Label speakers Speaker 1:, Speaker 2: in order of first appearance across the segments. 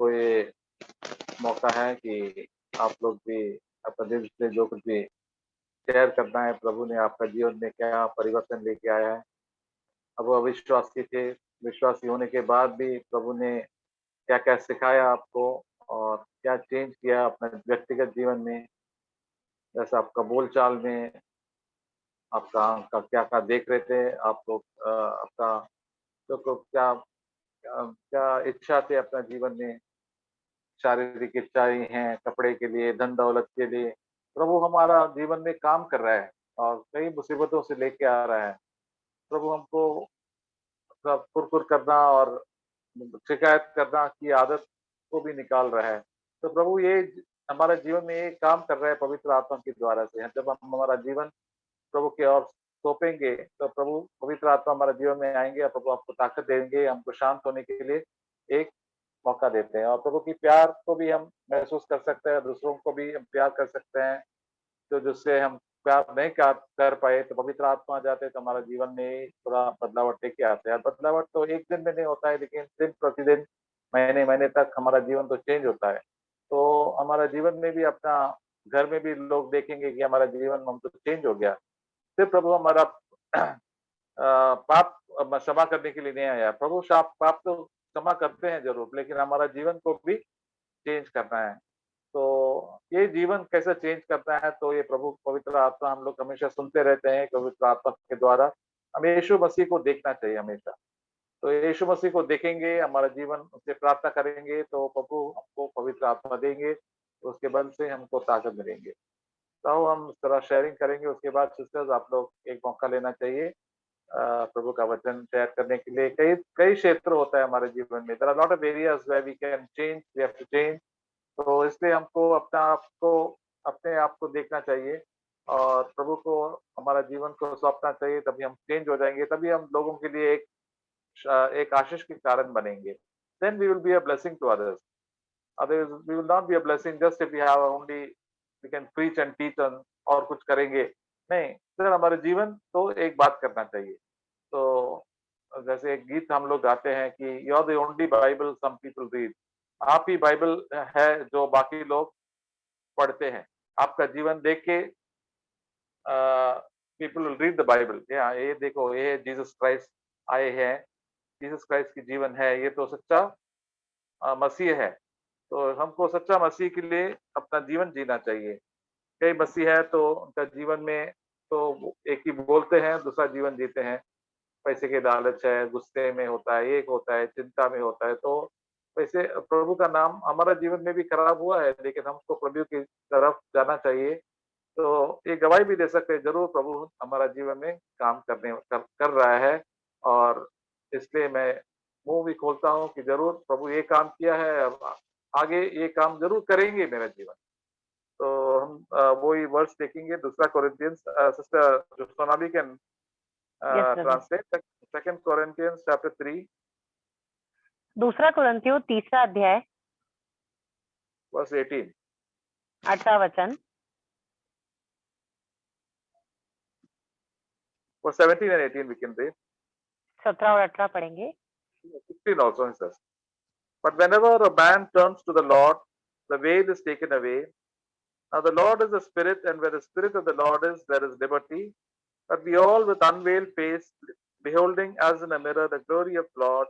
Speaker 1: आपको ये मौका है कि आप लोग भी अपने दिल से जो कुछ भी शेयर करना है, प्रभु ने आपका जीवन में क्या परिवर्तन लेके आया है। अब वो अविश्वासी थे, विश्वासी होने के बाद भी प्रभु ने क्या-क्या सिखाया आपको और क्या चेंज किया अपने व्यक्तिगत जीवन में, जैसे आपका बोलचाल में, आपका आपका क्या-क्या देख रहे थे आप लोग, आपका तो क्या क्या इच्छा थी अपना जीवन में, शारीरिक इच्छाएँ हैं, कपड़े के लिए, धन-दौलत के लिए। प्रभु हमारा जीवन में काम कर रहा है और कई मुसीबतों से लेके आ रहा है। प्रभु हमको सब कुर-कुर करना और शिकायत करना की आदत को भी निकाल रहा है। तो प्रभु ये हमारे जीवन में ये काम कर रहा है पवित्र आत्मा के द्वारा से। जब हम हमारा जीवन प्रभु की ओर सौंपेंगे, तो प्रभु पवित्र आत्मा हमारे जीवन में आएँगे और प्रभु आपको ताकत देंगे, हमको शांत होने के लिए एक मौका देते हैं और प्रभु की प्यार को भी हम महसूस कर सकते हैं, दूसरों को भी हम प्यार कर सकते हैं। तो जिससे हम प्यार नहीं कर पाए तो पवित्र आत्मा आ जाते हैं तो हमारा जीवन में थोड़ा बदलावट लेके आते हैं। बदलावट तो एक दिन में नहीं होता है, लेकिन दिन प्रतिदिन, महीने-महीने तक हमारा जीवन तो चेंज होता है। तो हमारा जीवन में भी अपना घर में भी लोग देखेंगे कि हमारा जीवन हम तो चेंज हो गया। फिर प्रभु हमारा पाप क्षमा करने के लिए नहीं आया। प्रभु शाप पाप तो क्षमा करते हैं ज़रूर, लेकिन हमारा जीवन को भी चेंज करना है। तो ये जीवन कैसे चेंज करता है, तो ये प्रभु पवित्र आत्मा हम लोग हमेशा सुनते रहते हैं, पवित्र आत्मा के द्वारा हमें यीशु मसीह को देखना चाहिए हमेशा। तो यीशु मसीह को देखेंगे, हमारा जीवन उससे प्रार्थना करेंगे तो प्रभु हमको पवित्र आत्मा देंगे, तो उसके बल से हमको ताकत मिलेंगे। तो हम थोड़ा शेयरिंग करेंगे, उसके बाद सिस्टर्स आप लोग एक मौका लेना चाहिए प्रभु का वचन शेयर करने के लिए। कई कई क्षेत्र होता है हमारे जीवन में, there are lot of areas where we can change, we have to change. तो इसलिए हमको अपने आप को देखना चाहिए और प्रभु को हमारा जीवन को सौंपना चाहिए, तभी हम चेंज हो जाएँगे, तभी हम लोगों के लिए एक आशीष के कारण बनेंगे। Then we will be a blessing to others. Otherwise we will not be a blessing just if we have only we can preach and teach on और कुछ करेंगे। नहीं, सर हमारे जीवन तो एक बात करना चाहिए। तो जैसे एक गीत हम लोग गाते हैं कि you are the only Bible some people read. आप ही बाइबल है जो बाकी लोग पढ़ते हैं। आपका जीवन देख के people will read the Bible. ये देखो ये जीसस क्राइस्ट आए हैं, जीसस क्राइस्ट की जीवन है, ये तो सच्चा मसीह है। तो हमको सच्चा मसीह के लिए अपना जीवन जीना चाहिए। कई मसीह है तो उनका जीवन में तो वो एक ही बोलते हैं, दूसरा जीवन जीते हैं। पैसे की लालच है, गुस्से में होता है, एक होता है, चिंता में होता है, तो वैसे प्रभु का नाम हमारा जीवन में भी खराब हुआ है, लेकिन हमको प्रभु की तरफ जाना चाहिए। तो ये गवाही भी दे सकते हैं, ज़रूर प्रभु हमारा जीवन में काम कर रहा है और इसलिए मैं मुँह भी खोलता हूँ कि ज़रूर प्रभु ये काम किया है, अब आगे ये काम ज़रूर करेंगे मेरा जीवन। तो हम वही वर्ड्स देखेंगे दूसरा कोरिन्थियंस, सिस्टर जो Sonali can
Speaker 2: yes brother.
Speaker 1: translate Second Corinthians chapter 3
Speaker 2: दूसरा कुरिन्थियों 3 अध्याय
Speaker 1: verse 18.
Speaker 2: 8वां वचन।
Speaker 1: Verse 17 and 18 we can read.
Speaker 2: 17 और 18 पढ़ेंगे।
Speaker 1: 16 also it says. But whenever a man turns to the Lord, the veil is taken away. Now the Lord is the Spirit, and where the Spirit of the Lord is, there is liberty. But we all with unveiled face, beholding as in a mirror the glory of God,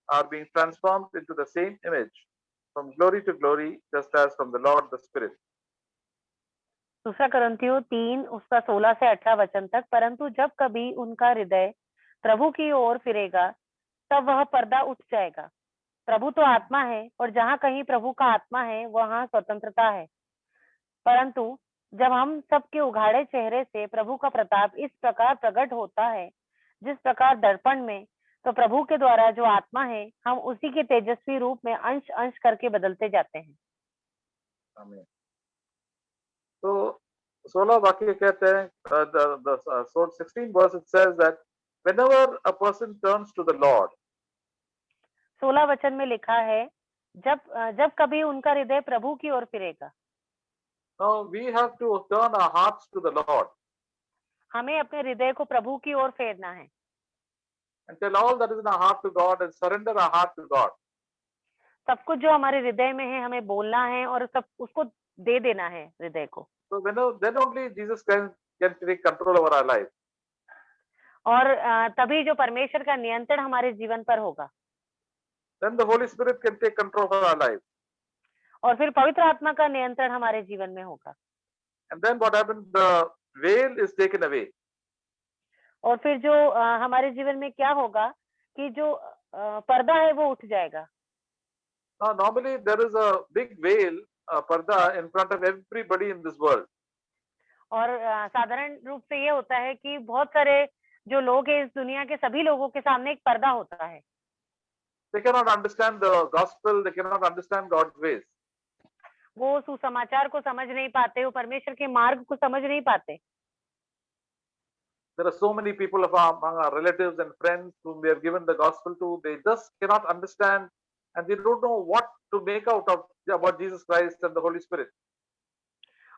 Speaker 1: are being transformed into the same image, from glory to glory, just as from the Lord the Spirit.
Speaker 2: दूसरा कुरिन्थियों 3 उसका 16 से 18 वचन तक। परंतु जब कभी उनका हृदय प्रभु की ओर फिरेगा, तब वह पर्दा उठ जाएगा। प्रभु तो आत्मा है और जहाँ कहीं प्रभु का आत्मा है, वहाँ स्वतंत्रता है। परंतु जब हम सबके उघाड़े चेहरे से प्रभु का प्रताप इस प्रकार प्रकट होता है, जिस प्रकार दर्पण में, तो प्रभु के द्वारा जो आत्मा है, हम उसी के तेजस्वी रूप में अंश अंश करके बदलते जाते हैं।
Speaker 1: आमीन। तो 16 वाक्य कहते हैं, so 16 verse it says that whenever a person turns to the Lord,
Speaker 2: 16 वचन में लिखा है, जब कभी उनका हृदय प्रभु की ओर फिरेगा।
Speaker 1: now we have to turn our hearts to the Lord
Speaker 2: हमें अपने हृदय को प्रभु की ओर फेरना है
Speaker 1: and tell all that is in our heart to God and surrender our heart to God.
Speaker 2: सब कुछ जो हमारे हृदय में है हमें बोलना है और सब उसको दे देना है हृदय को।
Speaker 1: So then only Jesus can take control over our life.
Speaker 2: और तभी जो परमेश्वर का नियंत्रण हमारे जीवन पर होगा।
Speaker 1: Then the Holy Spirit can take control of our life.
Speaker 2: और फिर पवित्र आत्मा का नियंत्रण हमारे जीवन में होगा।
Speaker 1: And then what happens? The veil is taken away.
Speaker 2: और फिर जो हमारे जीवन में क्या होगा कि जो पर्दा है वो उठ जाएगा।
Speaker 1: Now, normally there is a big veil, parda, in front of everybody in this world.
Speaker 2: और साधारण रूप से ये होता है कि बहुत सारे जो लोग हैं इस दुनिया के सभी लोगों के सामने एक पर्दा होता है।
Speaker 1: They cannot understand the gospel. They cannot understand God's ways.
Speaker 2: वो सुसमाचार को समझ नहीं पाते, वो परमेश्वर के मार्ग को समझ नहीं पाते।
Speaker 1: There are so many people among our relatives and friends whom we have given the gospel to. They just cannot understand, and they don't know what to make out of about Jesus Christ and the Holy Spirit.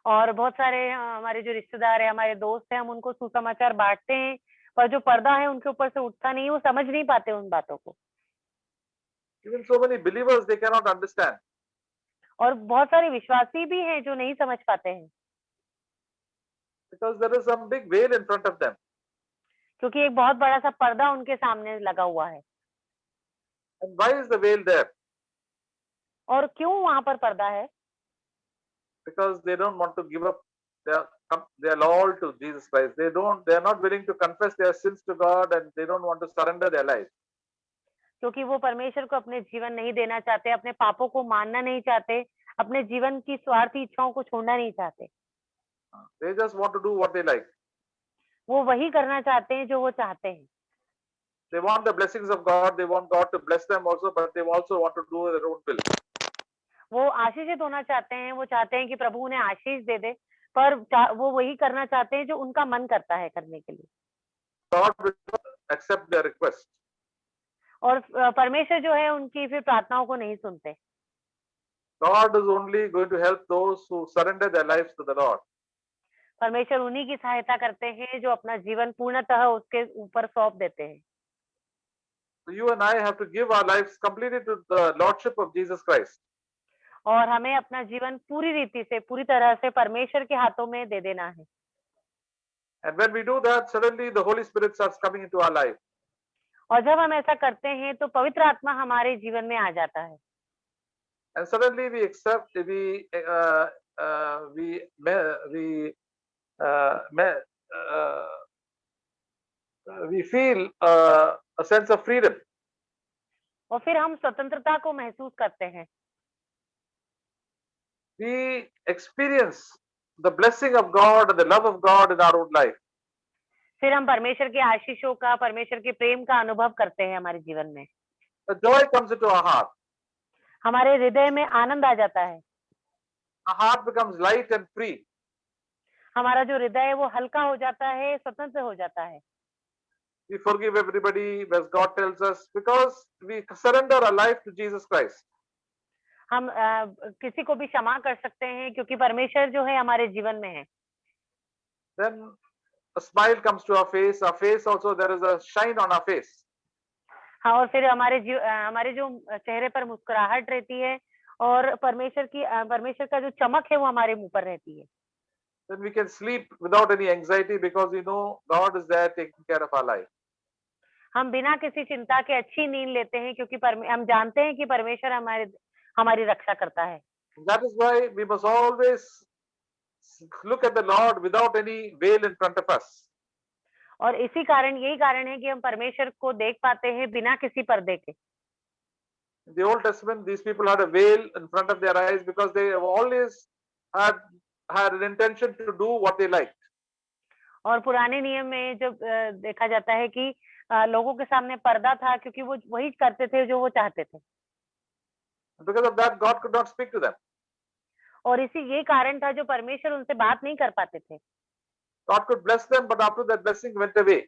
Speaker 2: और बहुत सारे हमारे जो रिश्तेदार है, हमारे दोस्त हैं, हम उनको सुसमाचार बांटते हैं, पर जो पर्दा है उनके ऊपर से उठता नहीं, वो समझ नहीं पाते उन बातों को।
Speaker 1: Even so many believers, they cannot understand.
Speaker 2: और बहुत सारे विश्वासी भी हैं जो नहीं समझ पाते हैं,
Speaker 1: Because there is some big veil in front of them.
Speaker 2: क्योंकि एक बहुत बड़ा सा पर्दा उनके सामने लगा हुआ है।
Speaker 1: And why is the veil there?
Speaker 2: और क्यों वहां पर पर्दा है?
Speaker 1: Because they don't want to give up their loyal to Jesus Christ. They are not willing to confess their sins to God, and they don't want to surrender their life.
Speaker 2: क्योंकि वो परमेश्वर को अपने जीवन नहीं देना चाहते, अपने पापों को मानना नहीं चाहते, अपने जीवन की स्वार्थी इच्छाओं को छोड़ना नहीं चाहते।
Speaker 1: They just want to do what they like.
Speaker 2: वो वही करना चाहते हैं जो वो चाहते हैं।
Speaker 1: They want the blessings of God. They want God to bless them also, but they also want to do their own will.
Speaker 2: वो आशीषित होना चाहते हैं, वो चाहते हैं कि प्रभु उन्हें आशीष दे दे, पर वो वही करना चाहते हैं जो उनका मन करता है करने के लिए।
Speaker 1: God will not accept their request.
Speaker 2: और परमेश्वर जो है उनकी फिर प्रार्थनाओं को नहीं सुनते।
Speaker 1: God is only going to help those who surrender their lives to the Lord.
Speaker 2: परमेश्वर उन्हीं की सहायता करते हैं जो अपना जीवन पूर्णतः उसके ऊपर सौंप देते हैं।
Speaker 1: So you and I have to give our lives completely to the Lordship of Jesus Christ.
Speaker 2: और हमें अपना जीवन पूरी रीति से, पूरी तरह से परमेश्वर के हाथों में दे देना है।
Speaker 1: And when we do that, suddenly the Holy Spirit starts coming into our life.
Speaker 2: और जब हम ऐसा करते हैं तो पवित्र आत्मा हमारे जीवन में आ जाता है।
Speaker 1: And suddenly we accept, we feel a sense of freedom.
Speaker 2: और फिर हम स्वतंत्रता को महसूस करते हैं।
Speaker 1: We experience the blessing of God and the love of God in our own life.
Speaker 2: फिर हम परमेश्वर के आशीषों का, परमेश्वर के प्रेम का अनुभव करते हैं हमारे जीवन में।
Speaker 1: The joy comes into our heart.
Speaker 2: हमारे हृदय में आनंद आ जाता है।
Speaker 1: Our heart becomes light and free.
Speaker 2: हमारा जो हृदय है वो हल्का हो जाता है, स्वतंत्र हो जाता है।
Speaker 1: We forgive everybody, as God tells us, because we surrender our life to Jesus Christ.
Speaker 2: हम किसी को भी क्षमा कर सकते हैं क्योंकि परमेश्वर जो है हमारे जीवन में है।
Speaker 1: Then a smile comes to our face. Our face also, there is a shine on our face.
Speaker 2: हाँ, और फिर हमारे जो चेहरे पर मुस्कुराहट रहती है और परमेश्वर का जो चमक है वो हमारे मुंह पर रहती है।
Speaker 1: Then we can sleep withoत any anxiety because we know God is there taking care of our life.
Speaker 2: हम बिना किसी चिंता के अच्छी नींद लेते हैं क्योंकि हम जानते हैं कि परमेश्वर हमारी रक्षा करता है।
Speaker 1: That is why we must always look at the Lord without any veil in front of us.
Speaker 2: और यही कारण है कि हम परमेश्वर को देख पाते हैं बिना किसी पर्दे के।
Speaker 1: In the Old Testament, these people had a veil in front of their eyes because they have always had an intention to do what they liked.
Speaker 2: और पुराने नियम में जब देखा जाता है कि लोगों के सामने पर्दा था क्योंकि वो वही करते थे जो वो चाहते थे।
Speaker 1: Because of that, God could not speak to them.
Speaker 2: और ये कारण था जो परमेश्वर उनसे बात नहीं कर पाते थे।
Speaker 1: God could bless them, but after that blessing went away.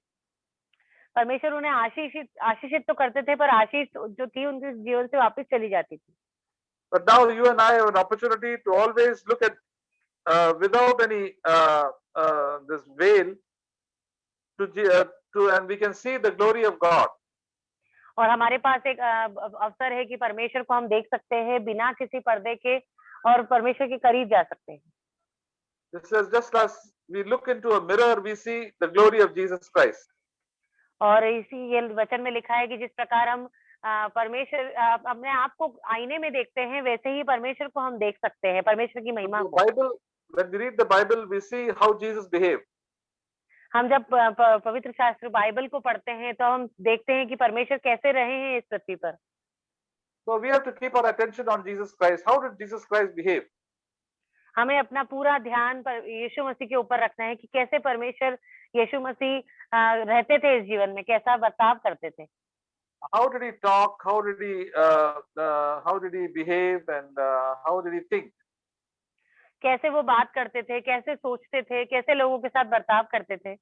Speaker 2: परमेश्वर उन्हें आशीषित तो करते थे, पर आशीष जो थी उनके जीवन से वापस चली जाती थी।
Speaker 1: But now you and I have an opportunity to always look at without any this veil and we can see the glory of God.
Speaker 2: और हमारे पास एक अवसर है कि परमेश्वर को हम देख सकते हैं बिना किसी पर्दे के और परमेश्वर के करीब जा सकते हैं।
Speaker 1: This is just as we look into a mirror, we see the glory of Jesus Christ.
Speaker 2: और इसी ये वचन में लिखा है कि जिस प्रकार हम परमेश्वर अपने आप को आईने में देखते हैं, वैसे ही परमेश्वर को हम देख सकते हैं, परमेश्वर की महिमा
Speaker 1: The
Speaker 2: को।
Speaker 1: Bible, when we read the Bible, we see how Jesus behaved.
Speaker 2: हम जब पवित्र शास्त्र बाइबल को पढ़ते हैं तो हम देखते हैं कि परमेश्वर कैसे रहे हैं इस पृथ्वी पर।
Speaker 1: So we have to keep our attention on Jesus Christ. How did Jesus Christ behave?
Speaker 2: हमें अपना पूरा ध्यान पर यीशु मसीह के ऊपर रखना है कि कैसे परमेश्वर यीशु मसीह रहते थे इस जीवन में, कैसा बर्ताव करते थे।
Speaker 1: How did he talk? How did he behave? And how did he think?
Speaker 2: कैसे वो बात करते थे, कैसे सोचते थे, कैसे लोगों के साथ बर्ताव करते थे।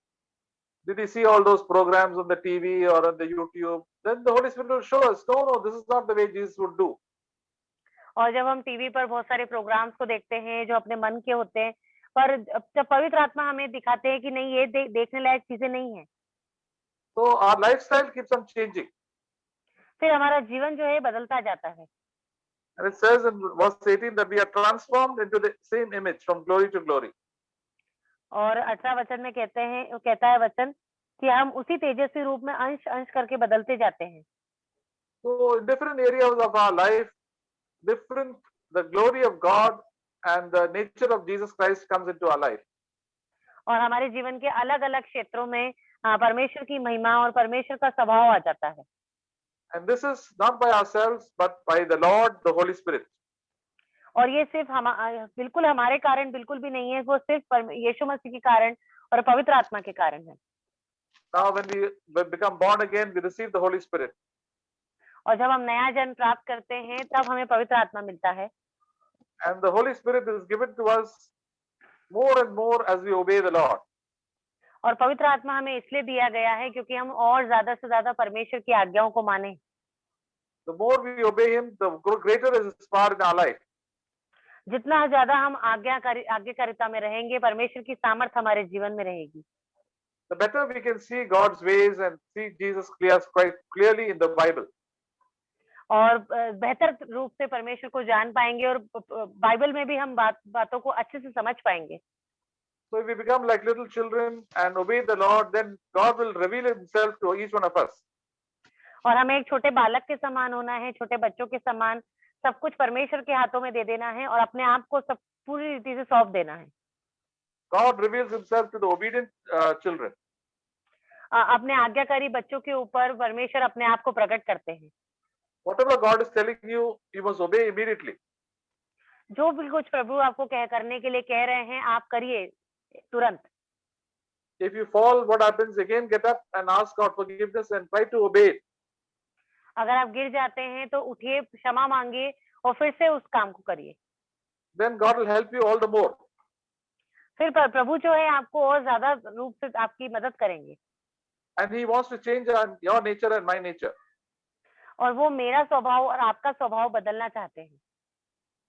Speaker 1: Did he see all those programs on the TV or on the YouTube? Then the Holy Spirit will show us, no, this is not the way Jesus would do.
Speaker 2: और जब हम टीवी पर बहुत सारे प्रोग्राम्स को देखते हैं जो अपने मन के होते हैं, पर जब पवित्र आत्मा हमें दिखाते हैं कि नहीं ये देखने लायक चीजें नहीं है,
Speaker 1: So our lifestyle keeps on changing.
Speaker 2: फिर हमारा जीवन जो है बदलता जाता है।
Speaker 1: And it says in verse 18 that we are transformed into the same image from glory to glory.
Speaker 2: और 18 वचन में कहता है वचन कि हम उसी तेजस्वी रूप में अंश अंश करके बदलते जाते हैं।
Speaker 1: So in different areas of our life, the glory of God and the nature of Jesus Christ comes into our life.
Speaker 2: और हमारे जीवन के अलग अलग क्षेत्रों में परमेश्वर की महिमा और परमेश्वर का स्वभाव आ जाता है।
Speaker 1: And this is not by ourselves, but by the Lord, the Holy Spirit.
Speaker 2: और ये सिर्फ बिल्कुल हमारे कारण बिल्कुल भी नहीं है, वो सिर्फ यीशु मसीह के कारण और पवित्र आत्मा के कारण है।
Speaker 1: Now when we become born again, we receive the Holy Spirit.
Speaker 2: और जब हम नया जन्म प्राप्त करते हैं तब हमें पवित्र आत्मा मिलता है।
Speaker 1: And the Holy Spirit is given to us more and more as we obey the Lord.
Speaker 2: और पवित्र आत्मा हमें इसलिए दिया गया है क्योंकि हम और ज्यादा से ज्यादा परमेश्वर की आज्ञाओं को माने।
Speaker 1: The more we obey Him, the greater is His power in our life.
Speaker 2: जितना ज्यादा हम आज्ञाकारिता में रहेंगे, परमेश्वर की सामर्थ हमारे जीवन में रहेगी।
Speaker 1: The better we can see God's ways and see Jesus quite clearly in the Bible.
Speaker 2: और बेहतर रूप से परमेश्वर को जान पाएंगे और बाइबल में भी हम बातों को अच्छे से समझ पाएंगे।
Speaker 1: So if we become like little children and obey the Lord, then God will reveal Himself to each one of us.
Speaker 2: और हमें एक छोटे बालक के समान होना है, छोटे बच्चों के समान सब कुछ परमेश्वर के हाथों में दे देना है और अपने आप को सब पूरी रीति से सौंप देना है।
Speaker 1: God reveals Himself to the obedient children.
Speaker 2: अपने आज्ञाकारी बच्चों के ऊपर परमेश्वर अपने आप को प्रकट करते हैं।
Speaker 1: Whatever God is telling you, you must obey immediately.
Speaker 2: जो भी कुछ प्रभु आपको करने के लिए कह रहे हैं, आप करिए तुरंत।
Speaker 1: If you fall, what happens? Again, get up and ask God forgiveness and try to obey it.
Speaker 2: अगर आप गिर जाते हैं तो उठिए, क्षमा मांगिए और फिर से उस काम को करिए।
Speaker 1: Then God will help you all the more.
Speaker 2: फिर प्रभु जो है आपको और ज्यादा रूप से आपकी मदद करेंगे।
Speaker 1: And He wants to change your nature and my nature.
Speaker 2: और वो मेरा स्वभाव और आपका स्वभाव बदलना चाहते हैं।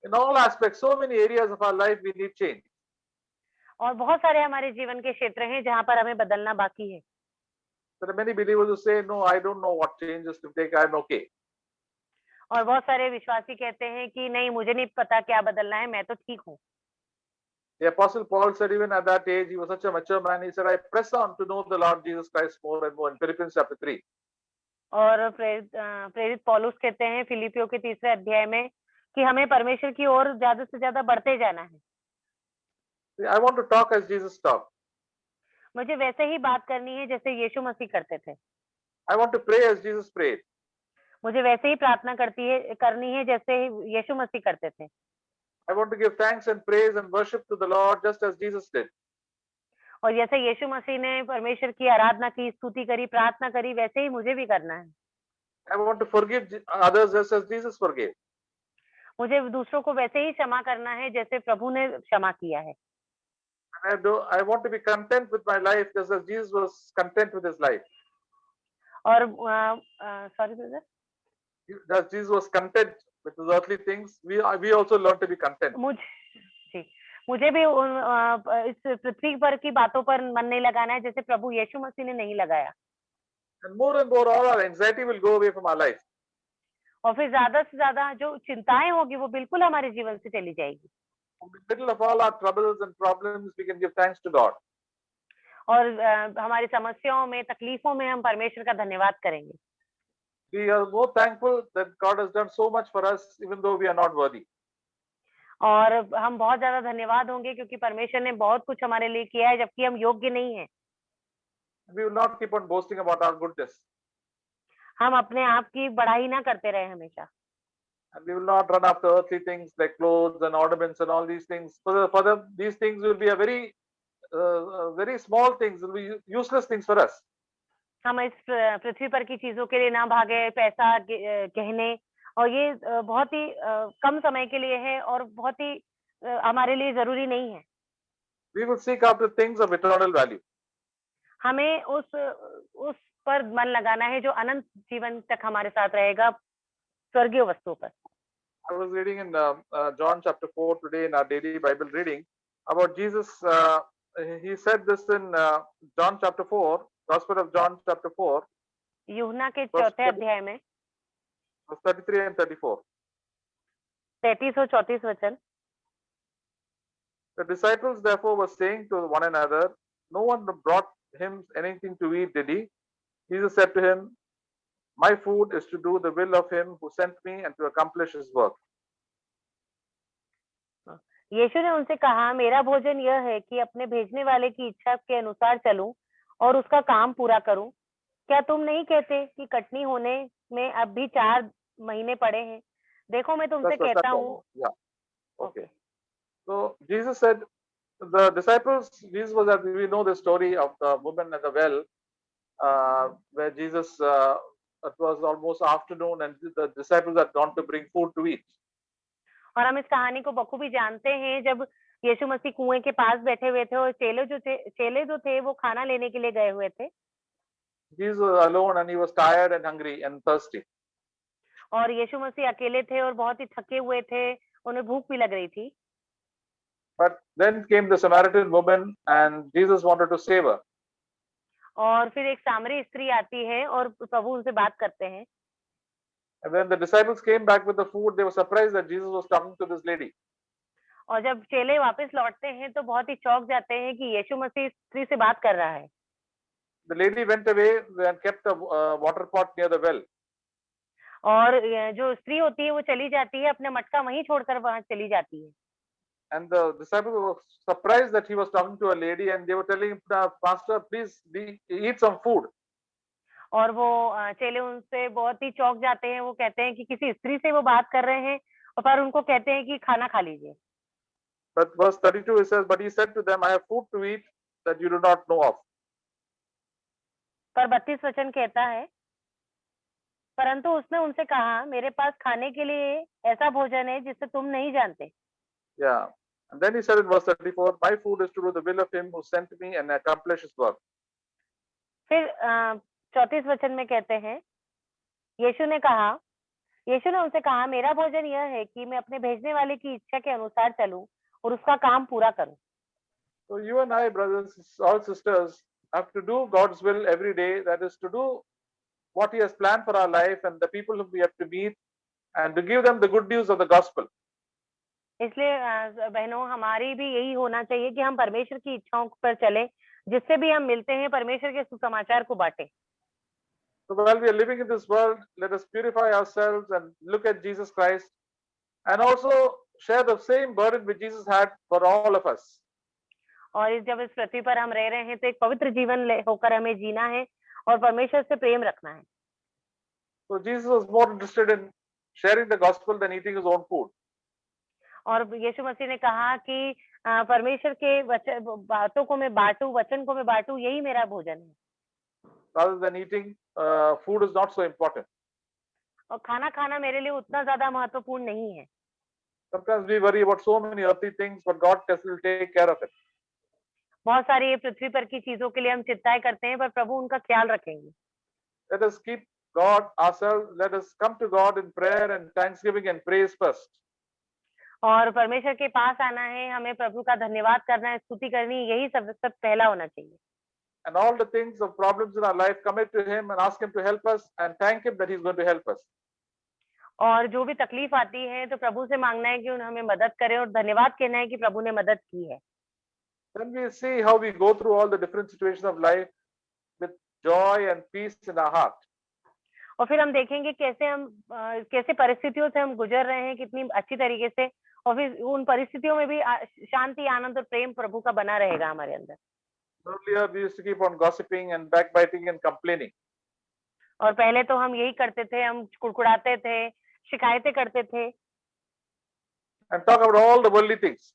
Speaker 1: In all aspects, so many areas of our life we need change.
Speaker 2: और बहुत सारे हमारे जीवन के क्षेत्र हैं जहाँ पर हमें बदलना बाकी है।
Speaker 1: There are many believers who say, "No, I don't know what changes to take. I'm okay."
Speaker 2: और बहुत सारे विश्वासी कहते हैं कि नहीं, मुझे नहीं पता क्या बदलना है, मैं तो ठीक हूँ।
Speaker 1: The Apostle Paul said, even at that age, he was such a mature man. He said, "I press on to know the Lord Jesus Christ more and more." In Philippians chapter 3.
Speaker 2: और प्रेरित पौलुस कहते हैं फिलिपियों के 3 अध्याय में कि हमें परमेश्वर की ओर ज्यादा से ज्यादा बढ़ते जाना है।
Speaker 1: I want to talk as Jesus talked.
Speaker 2: मुझे वैसे ही बात करनी है जैसे यीशु मसीह करते थे।
Speaker 1: I want to pray as Jesus prayed.
Speaker 2: मुझे वैसे ही प्रार्थना करनी है जैसे यीशु मसीह करते थे।
Speaker 1: I want to give thanks and praise and worship to the Lord just as Jesus did.
Speaker 2: और जैसे यीशु मसीह ने परमेश्वर की आराधना की, स्तुति करी, प्रार्थना करी, वैसे ही मुझे भी करना है।
Speaker 1: I want to forgive others just as Jesus forgave.
Speaker 2: मुझे दूसरों को वैसे ही क्षमा करना है जैसे प्रभु ने क्षमा किया है।
Speaker 1: I want to be content with my life just as Jesus was content with His life.
Speaker 2: और sorry brother,
Speaker 1: As Jesus was content with His earthly things, we also learn to be content.
Speaker 2: मुझे भी इस पृथ्वी पर की बातों पर मन नहीं लगाना है जैसे प्रभु यीशु मसीह ने नहीं लगाया।
Speaker 1: and more all our anxiety will go away from our life.
Speaker 2: और फिर ज्यादा से ज्यादा जो चिंताएं होगी वो बिल्कुल हमारे जीवन से चली जाएगी।
Speaker 1: In the middle of all our troubles and problems, we can give thanks to God.
Speaker 2: और हमारी समस्याओं में, तकलीफों में हम परमेश्वर का धन्यवाद करेंगे।
Speaker 1: We are more thankful that God has done so much for us, even though we are not worthy.
Speaker 2: और हम बहुत ज्यादा धन्यवाद होंगे क्योंकि परमेश्वर ने बहुत कुछ हमारे लिए किया है जबकि हम योग्य नहीं हैं।
Speaker 1: We will not keep on boasting about our goodness,
Speaker 2: हम अपने आप की बड़ाई ना करते रहे हमेशा।
Speaker 1: and we will not run after earthly things like clothes and ornaments and all these things. For them, these things will be a very small things, will be useless things for us.
Speaker 2: हम इस पृथ्वी पर की चीजों के लिए ना भागे, पैसा, गहने, और ये बहुत ही कम समय के लिए है और बहुत ही हमारे लिए जरूरी नहीं है।
Speaker 1: We will seek after things of eternal value.
Speaker 2: हमें उस पर मन लगाना है जो अनंत जीवन तक हमारे साथ रहेगा, स्वर्गीय वस्तुओं पर।
Speaker 1: I was reading in John chapter 4 today in our daily Bible reading about Jesus. He said this in John chapter 4, Gospel of John chapter 4,
Speaker 2: यूहन्ना के
Speaker 1: verse
Speaker 2: चौथे अध्याय में
Speaker 1: 33 and 34.
Speaker 2: 33 और 34 वचन।
Speaker 1: The disciples therefore were saying to one another, "No one brought him anything to eat, did he?" Jesus said to him, "My food is to do the will of him who sent me and to accomplish his work."
Speaker 2: यीशु ने उनसे कहा, मेरा भोजन यह है कि अपने भेजने वाले की इच्छा के अनुसार चलूं और उसका काम पूरा करूं। क्या तुम नहीं कहते कि कटनी होने में अब भी 4 महीने पड़े हैं? देखो मैं तुमसे कहता हूँ।
Speaker 1: Yeah. Okay. So Jesus said, the disciples, Jesus was at, we know the story of the woman at the well, where Jesus, it was almost afternoon and the disciples had gone to bring food to eat.
Speaker 2: और हम इस कहानी को बखूबी जानते हैं जब यीशु मसीह कुएं के पास बैठे हुए थे और चेले जो थे वो खाना लेने के लिए गए हुए थे।
Speaker 1: Jesus was alone and he was tired and hungry and thirsty.
Speaker 2: और यीशु मसीह अकेले थे और बहुत ही थके हुए थे, उन्हें भूख भी लग रही थी।
Speaker 1: But then came the Samaritan woman and Jesus wanted to save her.
Speaker 2: और फिर एक सामरी स्त्री आती है और प्रभु उनसे बात करते हैं।
Speaker 1: And when the disciples came back with the food, they were surprised that Jesus was talking to this lady.
Speaker 2: और जब चेले वापस लौटते हैं तो बहुत ही चौंक जाते हैं कि यीशु मसीह स्त्री से बात कर रहा है।
Speaker 1: The lady went away and kept a water pot near the well.
Speaker 2: और जो स्त्री होती है वो चली जाती है, अपना मटका वहीं छोड़कर वहां चली जाती है।
Speaker 1: And the disciples were surprised that he was talking to a lady, and they were telling him, "Pastor, please eat some food."
Speaker 2: और वो चेले उनसे बहुत ही चौंक जाते हैं। वो कहते हैं कि किसी स्त्री से वो बात कर रहे हैं और पर उनको कहते हैं कि खाना खा लीजिए।
Speaker 1: But verse 32 it says, "But he said to them, I have food to eat that you do not know of."
Speaker 2: पर 32 वचन कहता है, परंतु उसने उनसे कहा, मेरे पास खाने के लिए ऐसा भोजन है जिसे तुम नहीं जानते।
Speaker 1: Yeah. And then he said in verse 34, "My food is to do the will of him who sent me and accomplish his work."
Speaker 2: फिर 34 वचन में कहते हैं, यीशु ने उनसे कहा, मेरा भोजन यह है कि मैं अपने भेजने वाले की इच्छा के अनुसार चलूं और उसका काम पूरा करूं।
Speaker 1: So you and I, brothers, all sisters, have to do God's will every day. That is to do what he has planned for our life and the people whom we have to meet and to give them the good news of the gospel.
Speaker 2: इसलिए बहनों, हमारी भी यही होना चाहिए कि हम परमेश्वर की इच्छाओं पर चलें, जिससे भी हम मिलते हैं परमेश्वर के सुसमाचार को बांटें।
Speaker 1: So while we are living in this world, let us purify ourselves and look at Jesus Christ and also share the same burden which Jesus had for all of us.
Speaker 2: और जब इस पृथ्वी पर हम रह रहे हैं तो एक पवित्र जीवन होकर हमें जीना है और परमेश्वर से प्रेम रखना है।
Speaker 1: So Jesus was more interested in sharing the gospel than eating his own food.
Speaker 2: और यीशु मसीह ने कहा कि परमेश्वर के बातों को मैं बांटूं, वचन को मैं बांटूं, यही मेरा भोजन है।
Speaker 1: Rather than eating food is not so important.
Speaker 2: और खाना खाना मेरे लिए उतना ज्यादा महत्वपूर्ण नहीं है।
Speaker 1: Sometimes we worry about so many earthly things, but God will take care of it.
Speaker 2: बहुत सारी ये पृथ्वी पर की चीजों के लिए हम चिंताएं करते हैं, पर प्रभु उनका ख्याल रखेंगे।
Speaker 1: Let us keep God ourselves. Let us come to God in prayer and thanksgiving and praise first.
Speaker 2: और परमेश्वर के पास आना है, हमें प्रभु का धन्यवाद करना है, स्तुति करनी, यही सब पहला होना चाहिए।
Speaker 1: and all the things of problems in our life, commit to him and ask him to help us and thank him that he's going to help us.
Speaker 2: और जो भी तकलीफ आती है तो प्रभु से मांगना है कि हमें मदद करे और धन्यवाद कहना है कि प्रभु ने मदद की है।
Speaker 1: Then we see how we go through all the different situations of life with joy and peace in our heart.
Speaker 2: और फिर हम देखेंगे कैसे हम कैसे परिस्थितियों से हम गुजर रहे हैं कितनी अच्छी तरीके से, और फिर उन परिस्थितियों में भी शांति, आनंद और प्रेम प्रभु का बना रहेगा हमारे अंदर।
Speaker 1: Earlier we used to keep on gossiping and backbiting and complaining.
Speaker 2: और पहले तो हम यही करते थे, हम कुड़कुड़ाते थे, शिकायतें करते थे
Speaker 1: And talk about all the worldly things.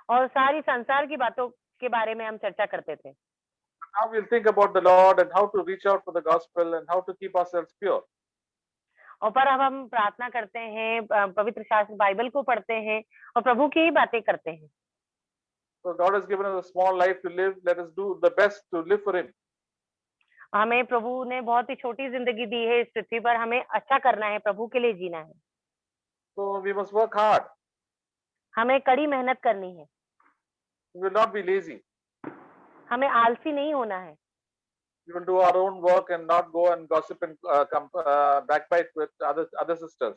Speaker 2: और सारी संसार की बातों के बारे में हम चर्चा करते थे।
Speaker 1: Now we'll think about the Lord and how to reach out for the gospel and how to keep ourselves pure.
Speaker 2: और पर अब हम प्रार्थना करते हैं, पवित्र शास्त्र बाइबल को पढ़ते हैं और प्रभु की ही बातें करते हैं।
Speaker 1: So God has given us a small life to live. Let us do the best to live for him.
Speaker 2: हमें प्रभु ने बहुत ही छोटी जिंदगी दी है इस पृथ्वी पर, हमें अच्छा करना है, प्रभु के लिए जीना है।
Speaker 1: So we must work hard.
Speaker 2: हमें कड़ी मेहनत करनी है।
Speaker 1: We will not be lazy.
Speaker 2: हमें आलसी नहीं होना है।
Speaker 1: We will do our own work and not go and gossip and backbite with other sisters.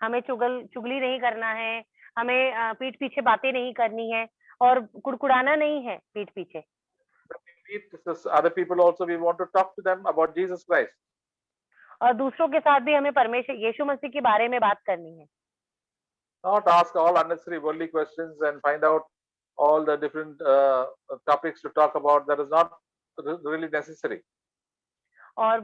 Speaker 2: हमें चुगली नहीं करना है, हमें पीठ पीछे बातें नहीं करनी है और कुड़कुड़ाना नहीं है पीठ पीछे।
Speaker 1: Meet other people also, we want to talk to them about Jesus Christ.
Speaker 2: और दूसरों के साथ भी हमें परमेश्वर यीशु मसीह के बारे में बात करनी है।
Speaker 1: Not ask all unnecessary worldly questions and find out all the different topics to talk about. That is not really necessary.
Speaker 2: और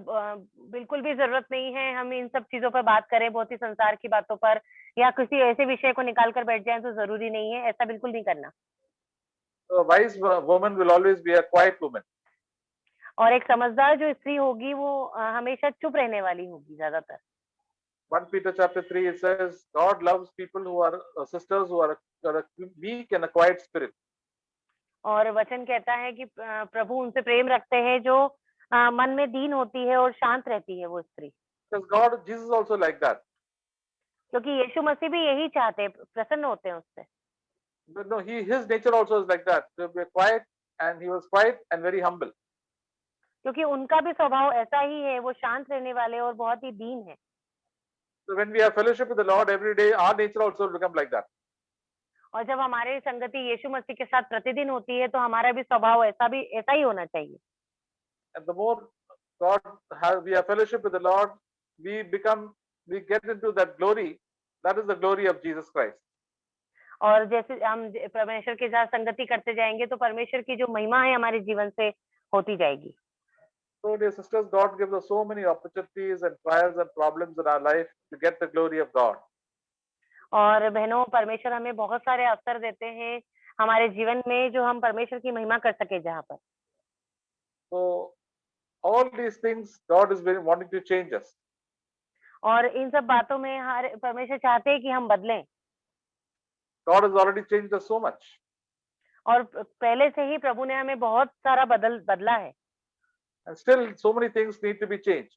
Speaker 2: बिल्कुल भी जरूरत नहीं है हम इन सब चीजों पर बात करें, बहुत ही संसार की बातों पर, या किसी ऐसे विषय को निकाल कर बैठ जाएं तो जरूरी नहीं है, ऐसा बिल्कुल नहीं करना।
Speaker 1: A wise woman will always be a quiet woman.
Speaker 2: और एक समझदार जो स्त्री होगी वो हमेशा चुप रहने वाली होगी ज्यादातर।
Speaker 1: 1 Peter chapter 3 it says God loves people who are sisters who are weak and a quiet spirit.
Speaker 2: और वचन कहता है कि प्रभु उनसे प्रेम रखते हैं जो मन में दीन होती है और शांत रहती है वो स्त्री।
Speaker 1: Because God, Jesus also like that.
Speaker 2: क्योंकि यीशु मसीह भी यही चाहते हैं, प्रसन्न होते हैं उससे।
Speaker 1: But no, his nature also is like that. To be quiet, and he was quiet and very humble.
Speaker 2: क्योंकि उनका भी स्वभाव ऐसा ही है, वो शांत रहने वाले और बहुत ही दीन है।
Speaker 1: So when we have fellowship with the Lord every day, our nature also will become like that.
Speaker 2: और जब हमारी संगति यीशु मसीह के साथ प्रतिदिन होती है तो हमारा भी स्वभाव ऐसा ही होना चाहिए।
Speaker 1: And the more we have fellowship with the Lord, we get into that glory. That is the glory of Jesus Christ.
Speaker 2: और जैसे हम परमेश्वर के साथ संगति करते जाएंगे तो परमेश्वर की जो महिमा है हमारे जीवन से होती जाएगी।
Speaker 1: So dear sisters, God gives us so many opportunities and trials and problems in our life to get the glory of God.
Speaker 2: और बहनों, परमेश्वर हमें बहुत सारे अवसर देते हैं हमारे जीवन में जो हम परमेश्वर की महिमा कर सके जहाँ पर।
Speaker 1: So all these things God is very wanting to change us.
Speaker 2: और इन सब बातों में हर परमेश्वर चाहते हैं कि हम बदलें।
Speaker 1: God has already changed us so much.
Speaker 2: और पहले से ही प्रभु ने हमें बहुत सारा बदला है।
Speaker 1: And still so many things need to be changed.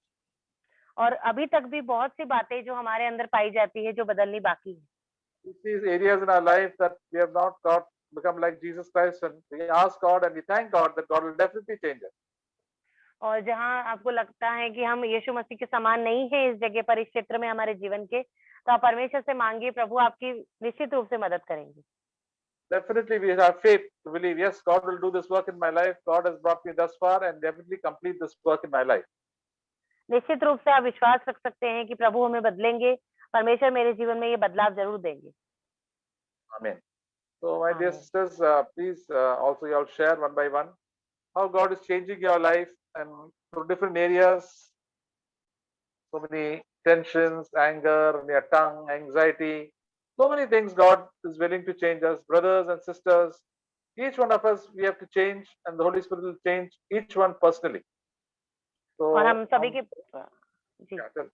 Speaker 2: और अभी तक भी बहुत सी बातें जो हमारे अंदर पाई जाती है जो बदलनी बाकी है।
Speaker 1: These areas in our life that we have not become like Jesus Christ, and we ask God and we thank God that God will definitely change us.
Speaker 2: और जहाँ आपको लगता है कि हम यीशु मसीह के समान नहीं है इस जगह पर, इस क्षेत्र में हमारे जीवन के, तो आप परमेश्वर से मांगिए, प्रभु आपकी निश्चित रूप से मदद करेंगे।
Speaker 1: Definitely we have faith to believe, yes, God will do this work in my life. God has brought me thus far and definitely complete this work in my life.
Speaker 2: निश्चित रूप से आप विश्वास रख सकते हैं कि प्रभु हमें बदलेंगे, परमेश्वर मेरे जीवन में ये बदलाव जरूर देंगे।
Speaker 1: Amen. So my dear sisters, please also you all share one by one how God is changing your life and through different areas. So many tensions, anger, in your tongue, anxiety, so many things God is willing to change us, brothers and sisters. Each one of us, we have to change, and the Holy Spirit will change each one personally. So
Speaker 2: और हम सभी के जी
Speaker 1: yeah,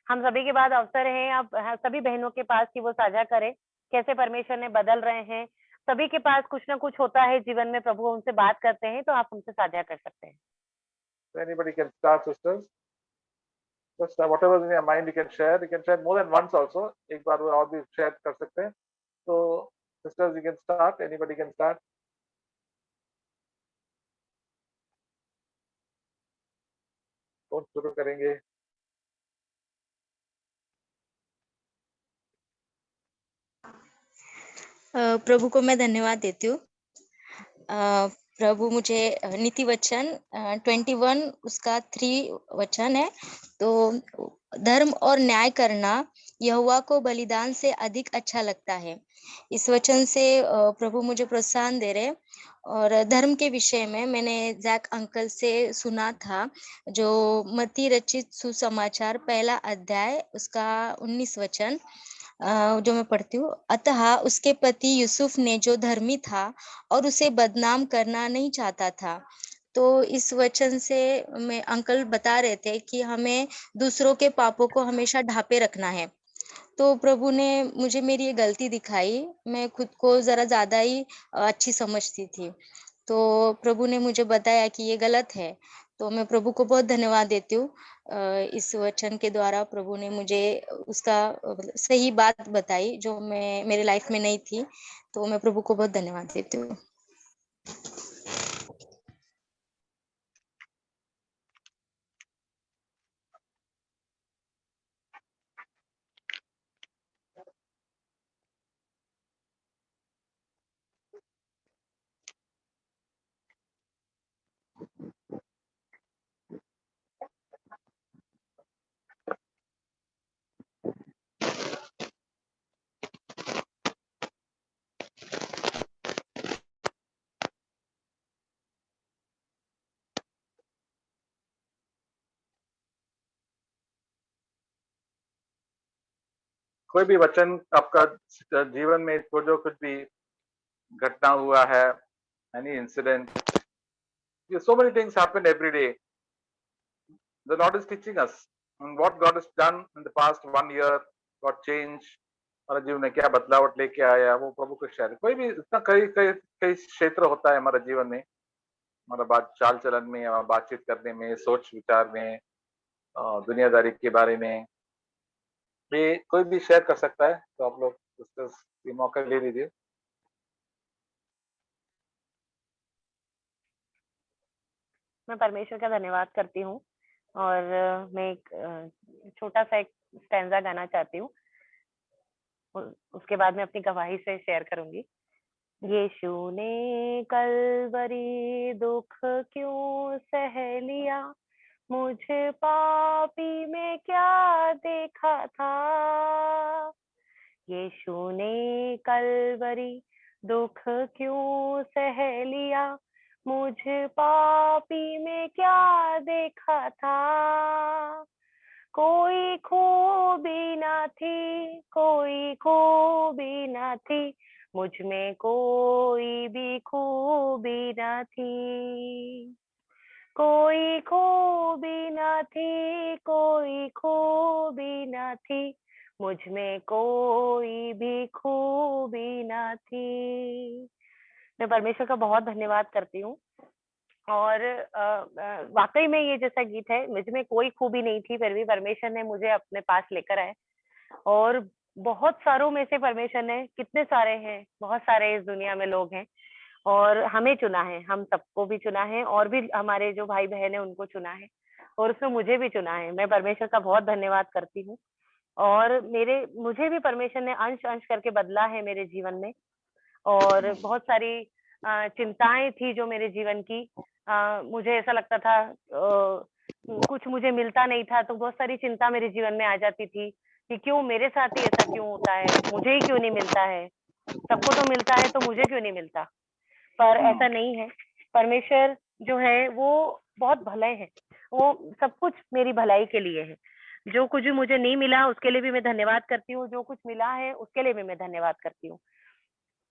Speaker 2: हम सभी के बाद अवसर है आप सभी बहनों के पास कि वो साझा करें कैसे परमेश्वर ने बदल रहे हैं। सभी के पास कुछ ना कुछ होता है जीवन में, प्रभु उनसे बात करते हैं, तो आप उनसे साझा कर सकते हैं।
Speaker 1: anybody can start, sisters. Just whatever is in your mind, you can share. You can share more than once also. एक बार और भी share कर सकते हैं. So sisters, you can start. Anybody can start. कौन शुरू करेंगे?
Speaker 3: प्रभु को मैं धन्यवाद देती हूँ। प्रभु मुझे नीति वचन 21 उसका 3 वचन है, तो धर्म और न्याय करना यहोवा को बलिदान से अधिक अच्छा लगता है। इस वचन से प्रभु मुझे प्रोत्साहन दे रहे। और धर्म के विषय में मैंने जैक अंकल से सुना था, जो मत्ती रचित सुसमाचार 1 अध्याय उसका 19 वचन, जो मैं पढ़ती हूँ। अतः उसके पति यूसुफ ने, जो धर्मी था और उसे बदनाम करना नहीं चाहता था। तो इस वचन से मैं अंकल बता रहे थे कि हमें दूसरों के पापों को हमेशा ढांपे रखना है। तो प्रभु ने मुझे मेरी ये गलती दिखाई। मैं खुद को जरा ज्यादा ही अच्छी समझती थी। तो प्रभु ने मुझे बताया कि ये गलत है। तो मैं प्रभु को बहुत धन्यवाद देती हूँ। इस वचन के द्वारा प्रभु ने मुझे उसका सही बात बताई, जो मैं मेरे लाइफ में नहीं थी। तो मैं प्रभु को बहुत धन्यवाद देती हूँ।
Speaker 1: कोई भी वचन आपका जीवन में जो कुछ भी घटना हुआ है, any incident, so many things happen every day. The Lord is teaching us, and what God has done in the past 1 year, what change, हमारे जीवन में क्या बदलावट लेके आया, वो प्रभु को शेयर। कोई भी इतना कई कई कई क्षेत्र होता है हमारे जीवन में, हमारा बात चाल चलन में, हमारा बातचीत करने में, सोच विचार में, दुनियादारी के बारे में, ये कोई भी शेयर कर सकता है। तो आप लोग डिस्कस ये मौका ले लीजिए।
Speaker 2: मैं परमेश्वर का धन्यवाद करती हूँ और मैं एक छोटा सा एक स्टैंजा गाना चाहती हूँ। उसके बाद मैं अपनी गवाही से शेयर करूंगी। यीशु ने कलवरी दुख क्यों सह लिया, मुझे पापी में क्या देखा था। यीशु ने कलवरी दुख क्यों सह लिया, मुझे पापी में क्या देखा था। कोई खूबी ना थी, कोई खूबी ना थी, मुझ में कोई भी खूबी ना थी। कोई खूबी ना थी, कोई खूबी ना थी, मुझ में कोई भी खूबी ना थी। मैं परमेश्वर का बहुत धन्यवाद करती हूँ। और वाकई में ये जैसा गीत है, मुझ में कोई खूबी नहीं थी, फिर भी परमेश्वर ने मुझे अपने पास लेकर आए। और बहुत सारों में से परमेश्वर ने, कितने सारे हैं, बहुत सारे इस दुनिया में लोग हैं, और हमें चुना है, हम सबको भी चुना है, और भी हमारे जो भाई बहन है उनको चुना है, और उसमें मुझे भी चुना है। मैं परमेश्वर का बहुत धन्यवाद करती हूँ। और मुझे भी परमेश्वर ने अंश अंश करके बदला है मेरे जीवन में। और बहुत सारी चिंताएं थी जो मेरे जीवन की, मुझे ऐसा लगता था कुछ मुझे मिलता नहीं था, तो बहुत सारी चिंता मेरे जीवन में आ जाती थी कि क्यों मेरे साथ ही ऐसा क्यों होता है, मुझे ही क्यों नहीं मिलता है, सबको तो मिलता है तो मुझे क्यों नहीं मिलता। पर ऐसा नहीं है। परमेश्वर जो है वो बहुत भले हैं, वो सब कुछ मेरी भलाई के लिए है। जो कुछ भी मुझे नहीं मिला उसके लिए भी मैं धन्यवाद करती हूँ, जो कुछ मिला है उसके लिए भी मैं धन्यवाद करती हूँ।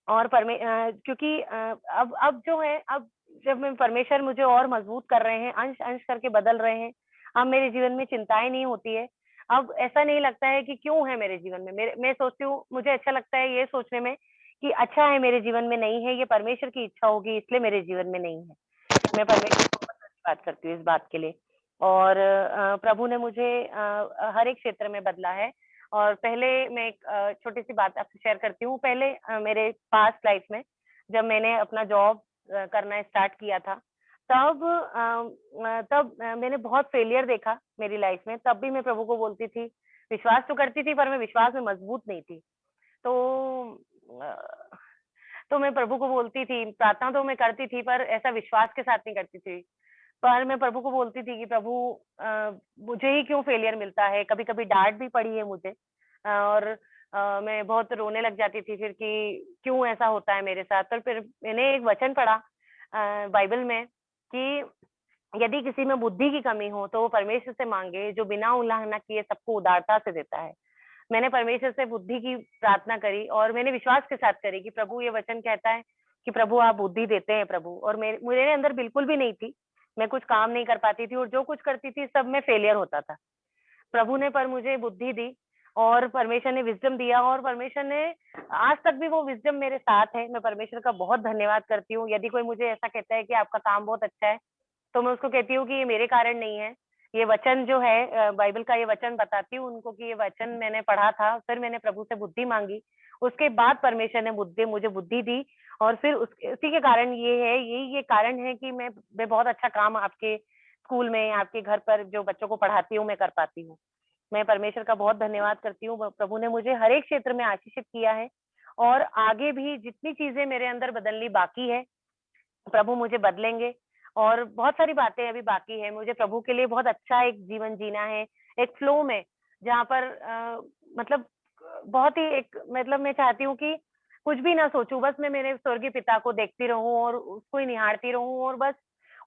Speaker 2: और क्योंकि अब जो है, अब जब मैं परमेश्वर मुझे और मजबूत कर रहे हैं, अंश अंश करके बदल रहे हैं, अब मेरे जीवन में चिंताएं नहीं होती है। अब ऐसा नहीं लगता है कि क्यों है मेरे जीवन में, मैं सोचती हूँ, मुझे अच्छा लगता है ये सोचने में कि अच्छा है मेरे जीवन में नहीं है, ये परमेश्वर की इच्छा होगी इसलिए मेरे जीवन में नहीं है। मैं परमेश्वर को बहुत धन्यवाद करती हूँ इस बात के लिए। और प्रभु ने मुझे हर एक क्षेत्र में बदला है। और पहले मैं एक छोटी सी बात आपसे शेयर करती हूँ। पहले मेरे पास्ट लाइफ में जब मैंने अपना जॉब करना स्टार्ट किया था, तब मैंने बहुत फेलियर देखा मेरी लाइफ में। तब भी मैं प्रभु को बोलती थी, विश्वास तो करती थी, पर मैं विश्वास में मजबूत नहीं थी। तो तो मैं प्रभु को बोलती थी, प्रार्थना तो मैं करती थी, पर ऐसा विश्वास के साथ नहीं करती थी। पर मैं प्रभु को बोलती थी कि प्रभु, मुझे ही क्यों फेलियर मिलता है। कभी कभी डांट भी पड़ी है मुझे, और मैं बहुत रोने लग जाती थी फिर कि क्यों ऐसा होता है मेरे साथ। पर फिर मैंने एक वचन पढ़ा बाइबल में कि यदि किसी में बुद्धि की कमी हो तो वो परमेश्वर से मांगे, जो बिना उल्लंघना किए सबको उदारता से देता है। मैंने परमेश्वर से बुद्धि की प्रार्थना करी, और मैंने विश्वास के साथ करी कि प्रभु, ये वचन कहता है कि प्रभु आप बुद्धि देते हैं प्रभु। और मेरे अंदर बिल्कुल भी नहीं थी, मैं कुछ काम नहीं कर पाती थी, और जो कुछ करती थी सब में फेलियर होता था। प्रभु ने पर मुझे बुद्धि दी, और परमेश्वर ने विजडम दिया, और परमेश्वर ने आज तक भी वो विजडम मेरे साथ है। मैं परमेश्वर का बहुत धन्यवाद करती हूँ। यदि कोई मुझे ऐसा कहता है कि आपका काम बहुत अच्छा है, तो मैं उसको कहती हूँ कि ये मेरे कारण नहीं है। ये वचन जो है, बाइबल का ये वचन बताती हूँ उनको कि ये वचन मैंने पढ़ा था, फिर मैंने प्रभु से बुद्धि मांगी, उसके बाद परमेश्वर ने मुझे बुद्धि दी। और फिर उसी के कारण ये है, ये कारण है कि मैं बहुत अच्छा काम आपके स्कूल में, आपके घर पर जो बच्चों को पढ़ाती हूँ, मैं कर पाती हूँ। मैं परमेश्वर का बहुत धन्यवाद करती हूँ। प्रभु ने मुझे हर एक क्षेत्र में आशीषित किया है, और आगे भी जितनी चीजें मेरे अंदर बदलनी बाकी है, प्रभु मुझे बदलेंगे। और बहुत सारी बातें अभी बाकी है। मुझे प्रभु के लिए बहुत अच्छा एक जीवन जीना है, एक फ्लो में, जहाँ पर मतलब बहुत ही एक, मतलब मैं चाहती हूँ कि कुछ भी ना सोचूं, बस मैं मेरे स्वर्गीय पिता को देखती रहूं और उसको ही निहारती रहूं, और बस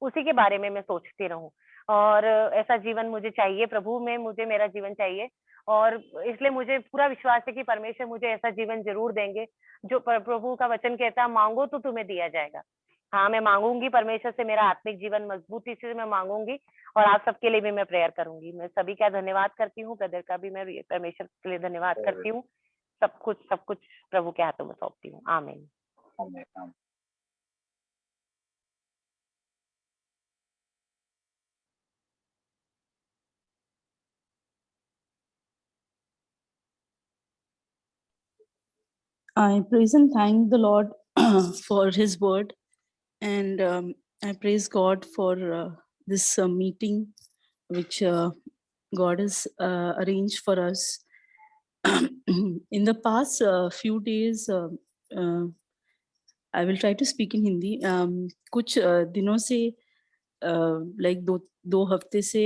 Speaker 2: उसी के बारे में मैं सोचती रहूं। और ऐसा जीवन मुझे चाहिए प्रभु में, मुझे मेरा जीवन चाहिए। और इसलिए मुझे पूरा विश्वास है कि परमेश्वर मुझे ऐसा जीवन जरूर देंगे, जो प्रभु का वचन कहता है, मांगो तो तुम्हें दिया जाएगा। हाँ, मैं मांगूंगी परमेश्वर से, मेरा आत्मिक जीवन मजबूती से मैं मांगूंगी, और आप सबके लिए भी मैं प्रेयर करूंगी। मैं सभी का धन्यवाद करती हूँ, ब्रदर का भी मैं परमेश्वर के लिए धन्यवाद करती हूँ। सब कुछ प्रभु के हाथों में सौंपती हूँ। आमीन।
Speaker 1: आमीन, आमीन।
Speaker 4: I praise and thank the Lord for His word, and I praise God for this meeting which God has arranged for us. In the past few days, I will try to speak in Hindi. कुछ दिनों से like दो हफ्ते से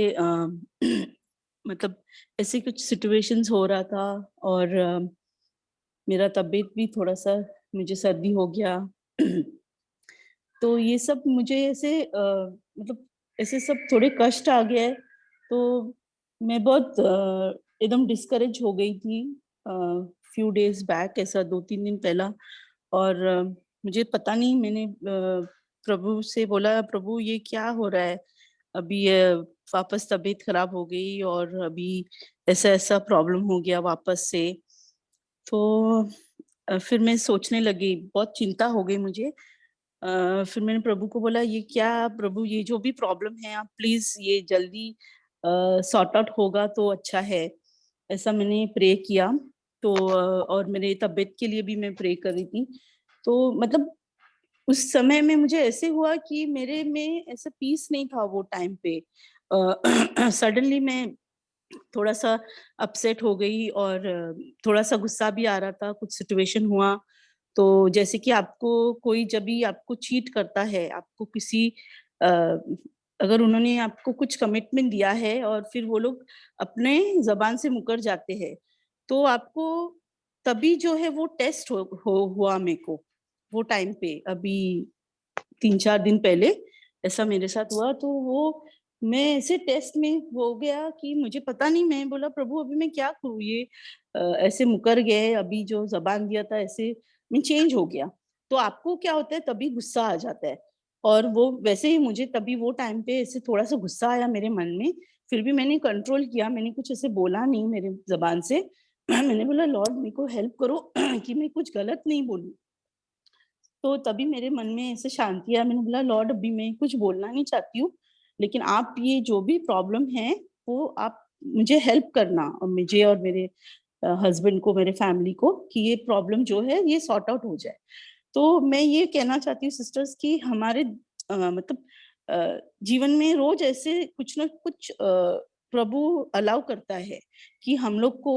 Speaker 4: मतलब ऐसे कुछ situations हो रहा था, और मेरा तबीयत भी थोड़ा सा, मुझे सर्दी हो गया। तो ये सब मुझे ऐसे मतलब ऐसे सब थोड़े कष्ट आ गया है, तो मैं बहुत एकदम डिस्करेज हो गई थी फ्यू डेज बैक, ऐसा 2-3 दिन पहला। और मुझे पता नहीं, मैंने प्रभु से बोला, प्रभु ये क्या हो रहा है, अभी वापस तबीयत खराब हो गई, और अभी ऐसा ऐसा प्रॉब्लम हो गया वापस से। तो फिर मैं सोचने लगी, बहुत चिंता हो गई मुझे। फिर मैंने प्रभु को बोला, ये क्या प्रभु, ये जो भी प्रॉब्लम है, आप प्लीज ये जल्दी सॉर्ट आउट होगा तो अच्छा है, ऐसा मैंने प्रे किया। तो और मेरे तबीयत के लिए भी मैं प्रे कर रही थी। तो मतलब उस समय में मुझे ऐसे हुआ कि मेरे में ऐसा पीस नहीं था वो टाइम पे। सडनली मैं थोड़ा सा अपसेट हो गई, और थोड़ा सा गुस्सा भी आ रहा था, कुछ सिचुएशन हुआ। तो जैसे कि आपको कोई जब भी आपको चीट करता है, आपको किसी अगर उन्होंने आपको कुछ कमिटमेंट दिया है और फिर वो लोग अपने जबान से मुकर जाते हैं, तो आपको तभी जो है वो टेस्ट हुआ मेरे को वो टाइम पे, अभी 3-4 दिन पहले ऐसा मेरे साथ हुआ। तो वो मैं ऐसे टेस्ट में हो गया कि मुझे पता नहीं, मैं बोला प्रभु अभी मैं क्या करूँ, ये ऐसे मुकर गए, अभी जो जबान दिया था ऐसे मैं चेंज हो गया। तो आपको क्या होता है, तभी गुस्सा आ जाता है, और वो वैसे ही मुझे तभी वो टाइम पे ऐसे थोड़ा सा गुस्सा आया मेरे मन में। फिर भी मैंने कंट्रोल किया, मैंने कुछ ऐसे बोला नहीं मेरे जबान से। मैंने बोला लॉर्ड मेरे को हेल्प करो कि मैं कुछ गलत नहीं बोलूं। तो तभी मेरे मन में ऐसे शांति आया, मैंने बोला लॉर्ड अभी मैं कुछ बोलना नहीं चाहती हूँ, लेकिन आप ये जो भी प्रॉब्लम है वो आप मुझे हेल्प करना, और मुझे और मेरे हस्बैंड को, मेरे फैमिली को, कि ये प्रॉब्लम जो है ये सॉर्ट आउट हो जाए। तो मैं ये कहना चाहती हूँ सिस्टर्स कि हमारे मतलब जीवन में रोज ऐसे कुछ ना कुछ प्रभु अलाउ करता है कि हम लोग को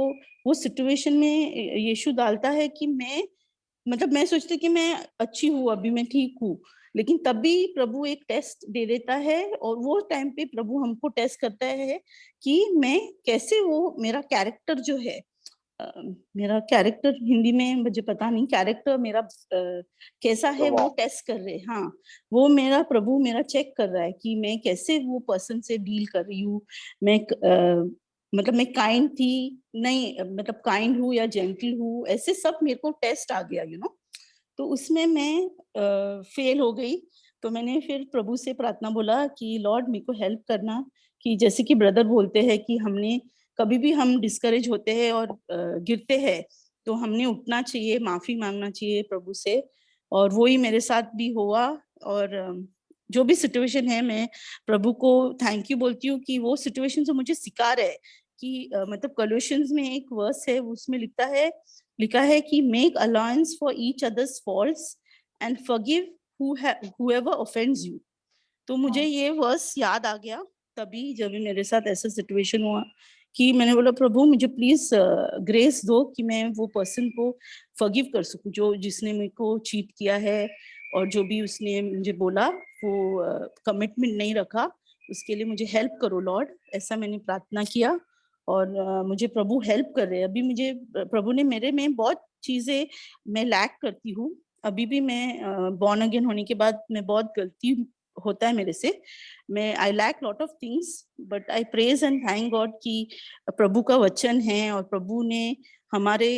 Speaker 4: वो सिचुएशन में यीशु डालता है कि मैं सोचती कि मैं अच्छी हूँ, अभी मैं ठीक हूँ, लेकिन तब भी प्रभु एक टेस्ट दे देता है और वो टाइम पे प्रभु हमको टेस्ट करता है कि मैं कैसे, वो मेरा कैरेक्टर जो है, मेरा कैरेक्टर हिंदी में मुझे पता नहीं, कैरेक्टर मेरा कैसा है वो टेस्ट कर रहे हैं। हाँ, वो मेरा प्रभु मेरा चेक कर रहा है कि मैं कैसे वो पर्सन से डील कर रही हूँ। मतलब मैं काइंड थी नहीं, मतलब काइंड हूँ या जेंटल हूँ, ऐसे सब मेरे को टेस्ट आ गया, तो उसमें मैं फेल हो गई। तो मैंने फिर प्रभु से प्रार्थना बोला कि लॉर्ड मेरे को हेल्प करना, कि जैसे कि ब्रदर बोलते हैं कि हमने कभी भी हम डिस्करेज होते हैं और गिरते हैं तो हमने उठना चाहिए, माफी मांगना चाहिए प्रभु से, और वो ही मेरे साथ भी हुआ। और जो भी सिचुएशन है, मैं प्रभु को थैंक यू बोलती हूँ कि वो सिचुएशन से मुझे सिखा रहे कि मतलब कोलोसियंस में एक वर्स है, उसमें लिखा है कि make allowance for each others faults and forgive whoever offends you। तो मुझे ये वर्स याद आ गया तभी जब मेरे साथ ऐसा सिचुएशन हुआ कि मैंने बोला प्रभु मुझे प्लीज ग्रेस दो कि मैं वो पर्सन को फॉरगिव कर सकूं जो जिसने मेरे को चीट किया है, और जो भी उसने मुझे बोला वो कमिटमेंट नहीं रखा, उसके लिए मुझे हेल्प करो लॉर्ड। ऐसा मैंने प्रार्थना किया और मुझे प्रभु हेल्प कर रहे हैं। अभी मुझे प्रभु ने मेरे में बहुत चीजें मैं लैक करती हूँ, अभी भी मैं बॉर्न अगेन होने के बाद मैं बहुत गलती होता है मेरे से, मैं I lack lot of things, but I praise and thank God कि प्रभु का वचन है और प्रभु ने हमारे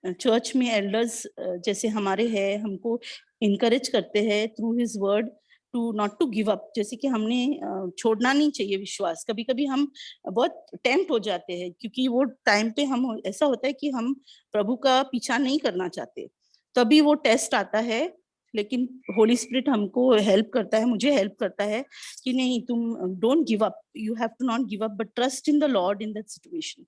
Speaker 4: चर्च में एल्डर्स जैसे हमारे हैं हमको इनकरेज करते हैं through his word to not to give up, जैसे कि हमने छोड़ना नहीं चाहिए विश्वास। कभी कभी हम बहुत टेम्प्ट हो जाते हैं क्योंकि वो टाइम पे हम ऐसा होता है कि हम प्रभु का पीछा नहीं करना चाहते, तभी वो टेस्ट आता है। लेकिन होली स्पिरिट हमको हेल्प करता है, मुझे हेल्प करता है कि नहीं तुम don't give up, you have to not give up but trust in the Lord in that situation.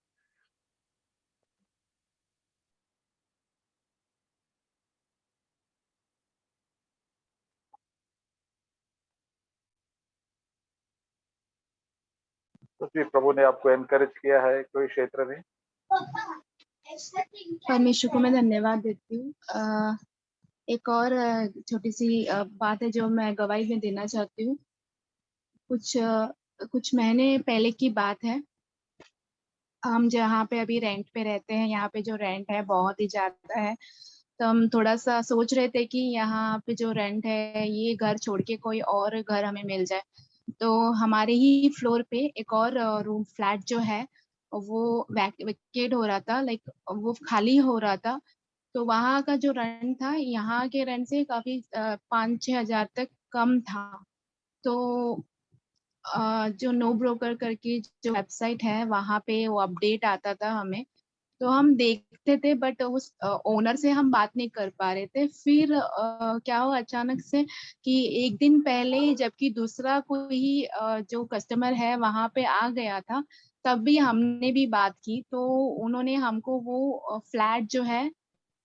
Speaker 1: तो जी प्रभु ने आपको एनकरेज किया है कोई क्षेत्र में?
Speaker 5: परमेश्वर को मैं धन्यवाद देती हूँ। एक और छोटी सी बात है जो मैं गवाही में देना चाहती हूँ। कुछ महीने पहले की बात है। हम जहाँ पे अभी रेंट पे रहते हैं, यहाँ पे जो रेंट है बहुत ही ज्यादा है, तो हम थोड़ा सा सोच रहे थे कि यहाँ पे जो रेंट है ये घर छोड़ के कोई और घर हमें मिल जाए। तो हमारे ही फ्लोर पे एक और रूम फ्लैट जो है वो वेकेट हो रहा था, लाइक वो खाली हो रहा था। तो वहाँ का जो रेंट था यहाँ के रेंट से काफी 5-6 हजार तक कम था। तो जो नो ब्रोकर करके जो वेबसाइट है वहाँ पे वो अपडेट आता था हमें, तो हम देखते थे, बट उस ओनर से हम बात नहीं कर पा रहे थे। फिर क्या हुआ अचानक से कि एक दिन पहले जबकि दूसरा कोई जो कस्टमर है वहां पे आ गया था, तब भी हमने भी बात की, तो उन्होंने हमको वो फ्लैट जो है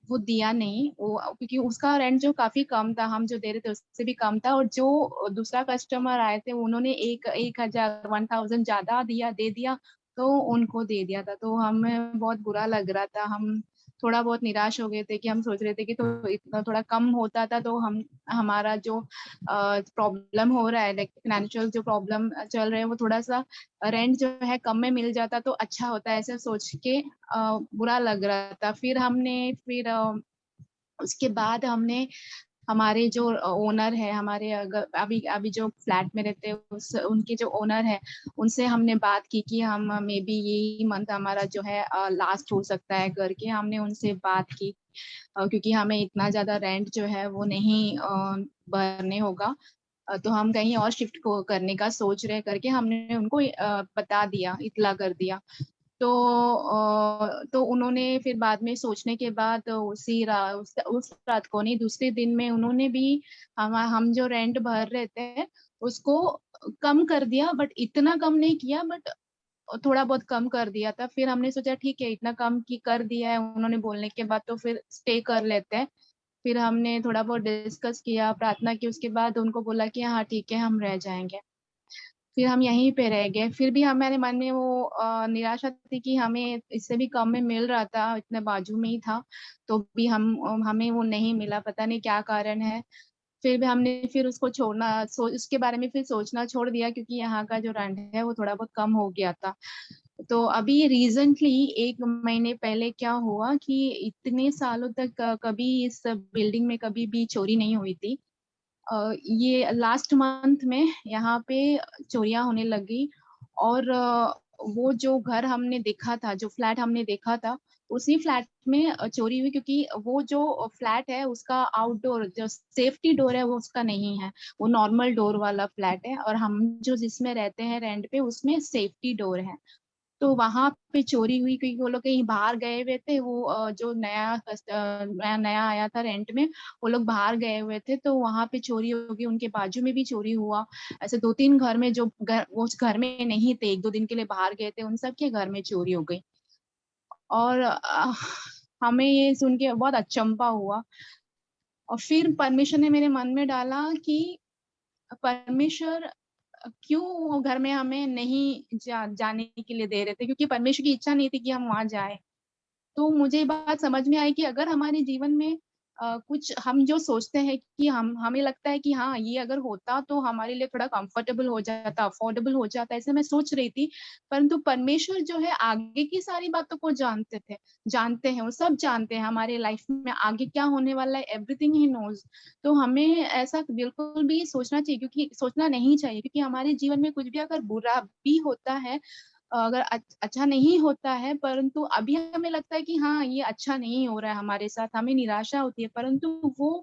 Speaker 5: वो दिया नहीं, वो क्योंकि उसका रेंट जो काफी कम था, हम जो दे रहे थे उससे भी कम था, और जो दूसरा कस्टमर आए थे उन्होंने 1,000 1,000 ज्यादा दे दिया, तो उनको दे दिया था। तो हमें बहुत बुरा लग रहा था, हम थोड़ा बहुत निराश हो गए थे कि हम सोच रहे थे कि तो इतना थोड़ा कम होता था तो हम हमारा जो प्रॉब्लम हो रहा है, लाइक फाइनेंशियल जो प्रॉब्लम चल रहे हैं, वो थोड़ा सा रेंट जो है कम में मिल जाता तो अच्छा होता है, ऐसे सोच के बुरा लग रहा था। फिर उसके बाद हमने हमारे जो ओनर है, हमारे अभी अभी जो फ्लैट में रहते हैं उनके जो ओनर है उनसे हमने बात की कि हम मे बी यही मंथ हमारा जो है लास्ट हो सकता है करके हमने उनसे बात की, क्योंकि हमें इतना ज्यादा रेंट जो है वो नहीं भरने होगा, तो हम कहीं और शिफ्ट को करने का सोच रहे करके हमने उनको बता दिया, इतला कर दिया। तो उन्होंने फिर बाद में सोचने के बाद उस रात को नहीं, दूसरे दिन में उन्होंने भी हम जो रेंट भर रहे थे उसको कम कर दिया, बट इतना कम नहीं किया, बट थोड़ा बहुत कम कर दिया था। फिर हमने सोचा ठीक है, इतना कम की कर दिया है उन्होंने बोलने के बाद तो फिर स्टे कर लेते हैं। फिर हमने थोड़ा बहुत डिस्कस किया, प्रार्थना की, उसके बाद उनको बोला कि हाँ ठीक है हम रह जाएंगे। फिर हम यहीं पे रह गए। फिर भी हमारे मन में वो निराशा थी कि हमें इससे भी कम में मिल रहा था, इतने बाजू में ही था, तो भी हमें वो नहीं मिला, पता नहीं क्या कारण है। फिर भी हमने फिर उसको उसके बारे में फिर सोचना छोड़ दिया, क्योंकि यहाँ का जो रेंट है वो थोड़ा बहुत कम हो गया था। तो अभी रिसेंटली 1 महीने पहले क्या हुआ कि इतने सालों तक कभी इस बिल्डिंग में कभी भी चोरी नहीं हुई थी। ये लास्ट मंथ में यहाँ पे चोरियां होने लगी। और वो जो घर हमने देखा था, जो फ्लैट हमने देखा था, उसी फ्लैट में चोरी हुई, क्योंकि वो जो फ्लैट है उसका आउटडोर जो सेफ्टी डोर है वो उसका नहीं है, वो नॉर्मल डोर वाला फ्लैट है, और हम जो जिसमें रहते हैं रेंट पे उसमें सेफ्टी डोर है। तो वहां पे चोरी हुई, क्योंकि वो लोग कहीं बाहर गए हुए थे। वो जो नया नया आया था रेंट में, वो लोग बाहर गए हुए थे, तो वहां पे चोरी हो गई। उनके बाजू में भी चोरी हुआ। ऐसे 2-3 घर में, जो घर वो उस घर में नहीं थे, 1-2 दिन के लिए बाहर गए थे, उन सब के घर में चोरी हो गई। और हमें ये सुन के बहुत अचंभा हुआ। और फिर परमेश्वर ने मेरे मन में डाला कि परमेश्वर क्यों वो घर में हमें नहीं जाने के लिए दे रहे थे, क्योंकि परमेश्वर की इच्छा नहीं थी कि हम वहां जाए। तो मुझे ये बात समझ में आई कि अगर हमारे जीवन में कुछ हम जो सोचते हैं कि हमें लगता है कि हाँ ये अगर होता तो हमारे लिए थोड़ा कंफर्टेबल हो जाता, अफोर्डेबल हो जाता, ऐसे मैं सोच रही थी। परंतु परमेश्वर जो है आगे की सारी बातों को जानते हैं, वो सब जानते हैं हमारे लाइफ में आगे क्या होने वाला है, एवरीथिंग ही नोज। तो हमें ऐसा बिल्कुल भी सोचना चाहिए, क्योंकि सोचना नहीं चाहिए, क्योंकि हमारे जीवन में कुछ भी अगर बुरा भी होता है, अगर अच्छा नहीं होता है, परंतु अभी हमें लगता है कि हाँ ये अच्छा नहीं हो रहा है हमारे साथ, हमें निराशा होती है, परंतु वो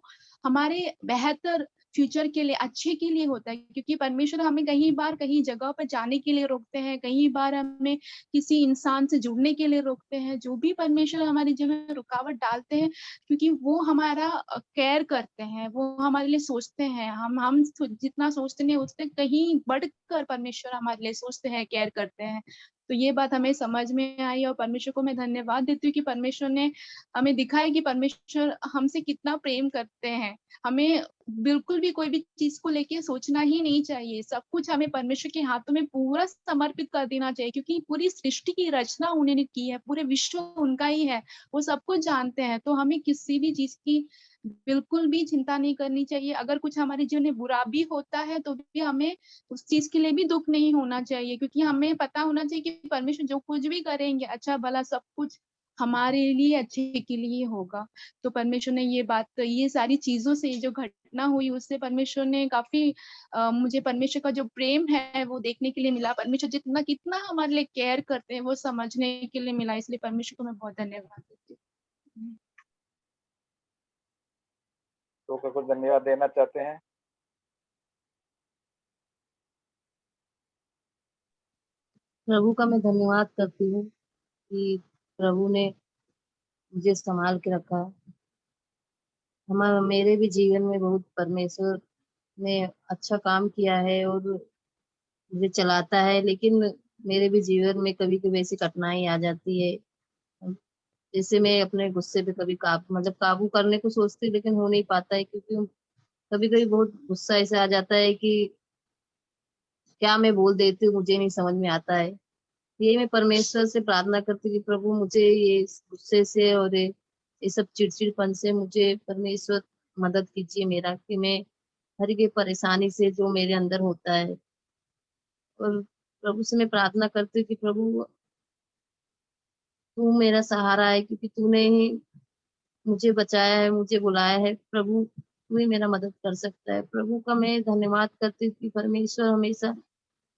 Speaker 5: हमारे बेहतर फ्यूचर के लिए, अच्छे के लिए होता है। क्योंकि परमेश्वर हमें कई बार कहीं जगह पर जाने के लिए रोकते हैं, कई बार हमें किसी इंसान से जुड़ने के लिए रोकते हैं। जो भी परमेश्वर हमारे जीवन में रुकावट डालते हैं, क्योंकि वो हमारा केयर करते हैं, वो हमारे लिए सोचते हैं। हम जितना सोचते हैं उससे कहीं बढ़कर परमेश्वर हमारे लिए सोचते हैं, केयर करते हैं। तो ये बात हमें समझ में आई, और परमेश्वर को मैं धन्यवाद देती हूँ कि परमेश्वर ने हमें दिखाया कि परमेश्वर हमसे कितना प्रेम करते हैं। हमें बिल्कुल भी कोई भी चीज को लेके सोचना ही नहीं चाहिए, सब कुछ हमें परमेश्वर के हाथों में पूरा समर्पित कर देना चाहिए, क्योंकि पूरी सृष्टि की रचना उन्होंने की है, पूरे विश्व उनका ही है, वो सब कुछ जानते हैं। तो हमें किसी भी चीज की बिल्कुल भी चिंता नहीं करनी चाहिए। अगर कुछ हमारे जीवन में बुरा भी होता है तो भी हमें उस चीज के लिए भी दुख नहीं होना चाहिए, क्योंकि हमें पता होना चाहिए कि परमेश्वर जो कुछ भी करेंगे अच्छा भला सब कुछ हमारे लिए अच्छे के लिए होगा। तो परमेश्वर ने ये सारी चीजों से जो घटना हुई उससे परमेश्वर ने काफी मुझे परमेश्वर का जो प्रेम है वो देखने के लिए मिला। परमेश्वर जितना कितना हमारे लिए केयर करते हैं वो समझने के लिए मिला, इसलिए परमेश्वर को मैं बहुत धन्यवाद देती हूँ।
Speaker 1: तो क्या कुछ धन्यवाद देना चाहते हैं?
Speaker 6: प्रभु का मैं धन्यवाद करती हूँ कि प्रभु ने मुझे संभाल के रखा। हमारा मेरे भी जीवन में बहुत परमेश्वर ने अच्छा काम किया है और मुझे चलाता है, लेकिन मेरे भी जीवन में कभी कभी ऐसी कठिनाई आ जाती है। जैसे मैं अपने गुस्से पे कभी काबू करने को सोचती हूँ, लेकिन हो नहीं पाता है, क्योंकि कभी कभी बहुत गुस्सा ऐसे आ जाता है कि क्या मैं बोल देती हूँ मुझे नहीं समझ में आता है। ये मैं परमेश्वर से प्रार्थना करती हूँ कि प्रभु मुझे ये गुस्से से और ये सब चिड़चिड़पन से मुझे परमेश्वर मदद कीजिए मेरा, कि मैं हर एक परेशानी से जो मेरे अंदर होता है। और प्रभु से मैं प्रार्थना करती हूँ कि प्रभु तू मेरा सहारा है, क्योंकि तूने ही मुझे बचाया है, मुझे बुलाया है। प्रभु तू ही मेरा मदद कर सकता है। प्रभु का मैं धन्यवाद करती हूँ कि परमेश्वर हमेशा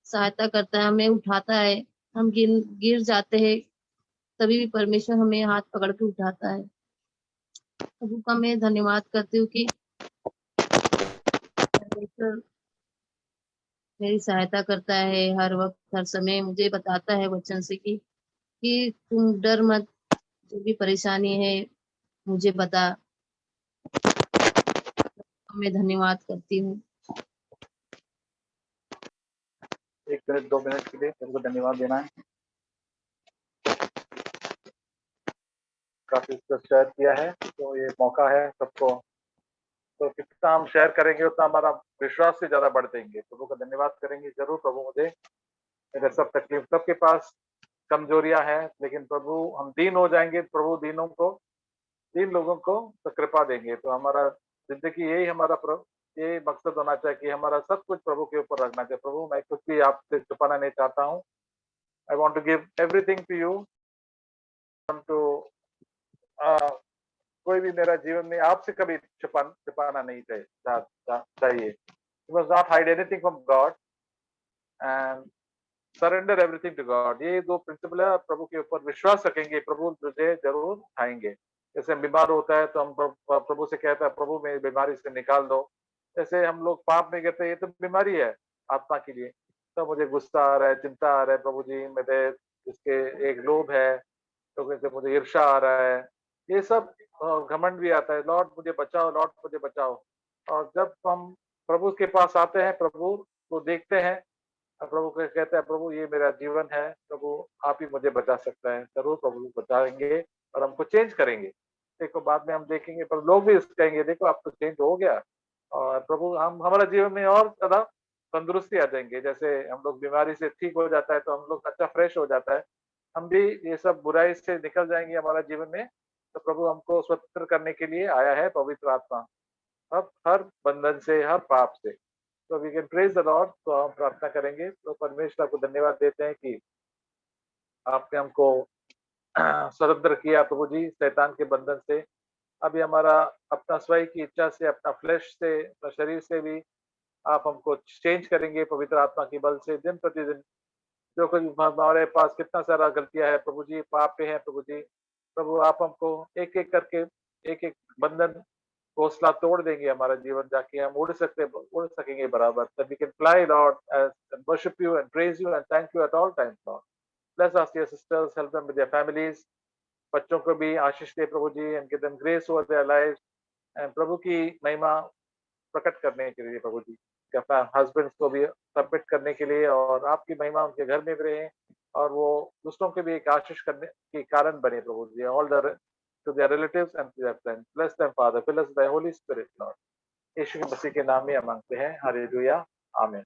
Speaker 6: सहायता करता है, हमें उठाता है। हम गिर जाते हैं तभी भी परमेश्वर हमें हाथ पकड़ के उठाता है। प्रभु का मैं धन्यवाद करती हूँ कि परमेश्वर मेरी सहायता करता है हर वक्त, हर समय मुझे बताता है वचन से कि तुम डर मत, जो भी परेशानी है मुझे बता। मैं धन्यवाद करती हूँ।
Speaker 1: 1 मिनट 2 मिनट के लिए सबको धन्यवाद देना है। काफी शेयर किया है, तो ये मौका है सबको तो कितना हम शेयर करेंगे उतना हमारा विश्वास से ज्यादा बढ़ देंगे। प्रभु का धन्यवाद करेंगे जरूर। प्रभु मुझे मेरे सब तकलीफ, सबके पास कमजोरियां हैं, लेकिन प्रभु हम दीन हो जाएंगे, प्रभु दीन लोगों को तो कृपा देंगे। तो हमारा जिंदगी यही हमारा ये मकसद होना चाहिए कि हमारा सब कुछ प्रभु के ऊपर रखना चाहिए। प्रभु मैं कुछ भी आपसे छुपाना नहीं चाहता हूँ। I want to give everything to you. टू कोई भी मेरा जीवन में आपसे कभी छुपाना नहीं चाहिए। You must not hide anything from God and surrender everything to God. ये दो प्रिंसिपल है। प्रभु के ऊपर विश्वास रखेंगे, प्रभु तुझे जरूर उठाएंगे। जैसे बीमार होता है तो हम प्रभु से कहता है प्रभु मेरी बीमारी से निकाल दो। जैसे हम लोग पाप में कहते हैं ये तो बीमारी है आत्मा के लिए, तो मुझे गुस्सा आ रहा है, चिंता आ रहा है, प्रभु जी मेरे इसके एक लोभ है, तो कहते मुझे ईर्षा आ रहा है, ये सब घमंड भी आता है। लॉर्ड मुझे बचाओ, लॉर्ड मुझे बचाओ। और जब हम प्रभु के पास आते हैं, प्रभु को देखते हैं, प्रभु को कहते हैं प्रभु ये मेरा जीवन है, प्रभु आप ही मुझे बचा सकता है। जरूर प्रभु बचाएंगे और हमको चेंज करेंगे। देखो बाद में हम देखेंगे, पर लोग भी कहेंगे देखो आप तो चेंज हो गया। और प्रभु हमारा जीवन में और ज्यादा तंदुरुस्ती आ जाएंगे। जैसे हम लोग बीमारी से ठीक हो जाता है तो हम लोग अच्छा फ्रेश हो जाता है, हम भी ये सब बुराई से निकल जाएंगे हमारा जीवन में। तो प्रभु हमको स्वतंत्र करने के लिए आया है पवित्र आत्मा, हर बंधन से, हर पाप से। तो we can praise the Lord. तो हम प्रार्थना करेंगे। तो परमेश्वर को धन्यवाद देते हैं कि आपने हमको स्वतंत्र किया प्रभु जी शैतान के बंधन से। अभी हमारा अपना स्वयं की इच्छा से, अपना फ्लैश से, अपना शरीर से भी आप हमको चेंज करेंगे पवित्र आत्मा के बल से। दिन प्रतिदिन जो कुछ हमारे पास कितना सारा गलतियां है प्रभु जी, पाप पे है प्रभु जी, प्रभु आप हमको एक एक करके एक एक बंधन हौसला तोड़ देंगे हमारा जीवन, जाके हम उड़ सकेंगे बराबर। That we can fly, Lord, and worship you and praise you and thank you at all times, Lord. Bless us, dear sisters, help them with their families. बच्चों को भी आशीष दे प्रभु जी, and give them grace over their lives, and प्रभु की महिमा प्रकट करने के लिए प्रभु जी, अपना हस्बैंड को भी सबमिट करने के लिए, और आपकी महिमा उनके घर में भी रहे और वो दूसरों के भी एक आशीष करने के कारण बने प्रभु जी। All the to their relatives and to their friends. Bless them, Father. Fill us with thy Holy Spirit, Lord. यीशु के मसीह के नाम में हम मांगते हैं। हालेलुया, आमीन।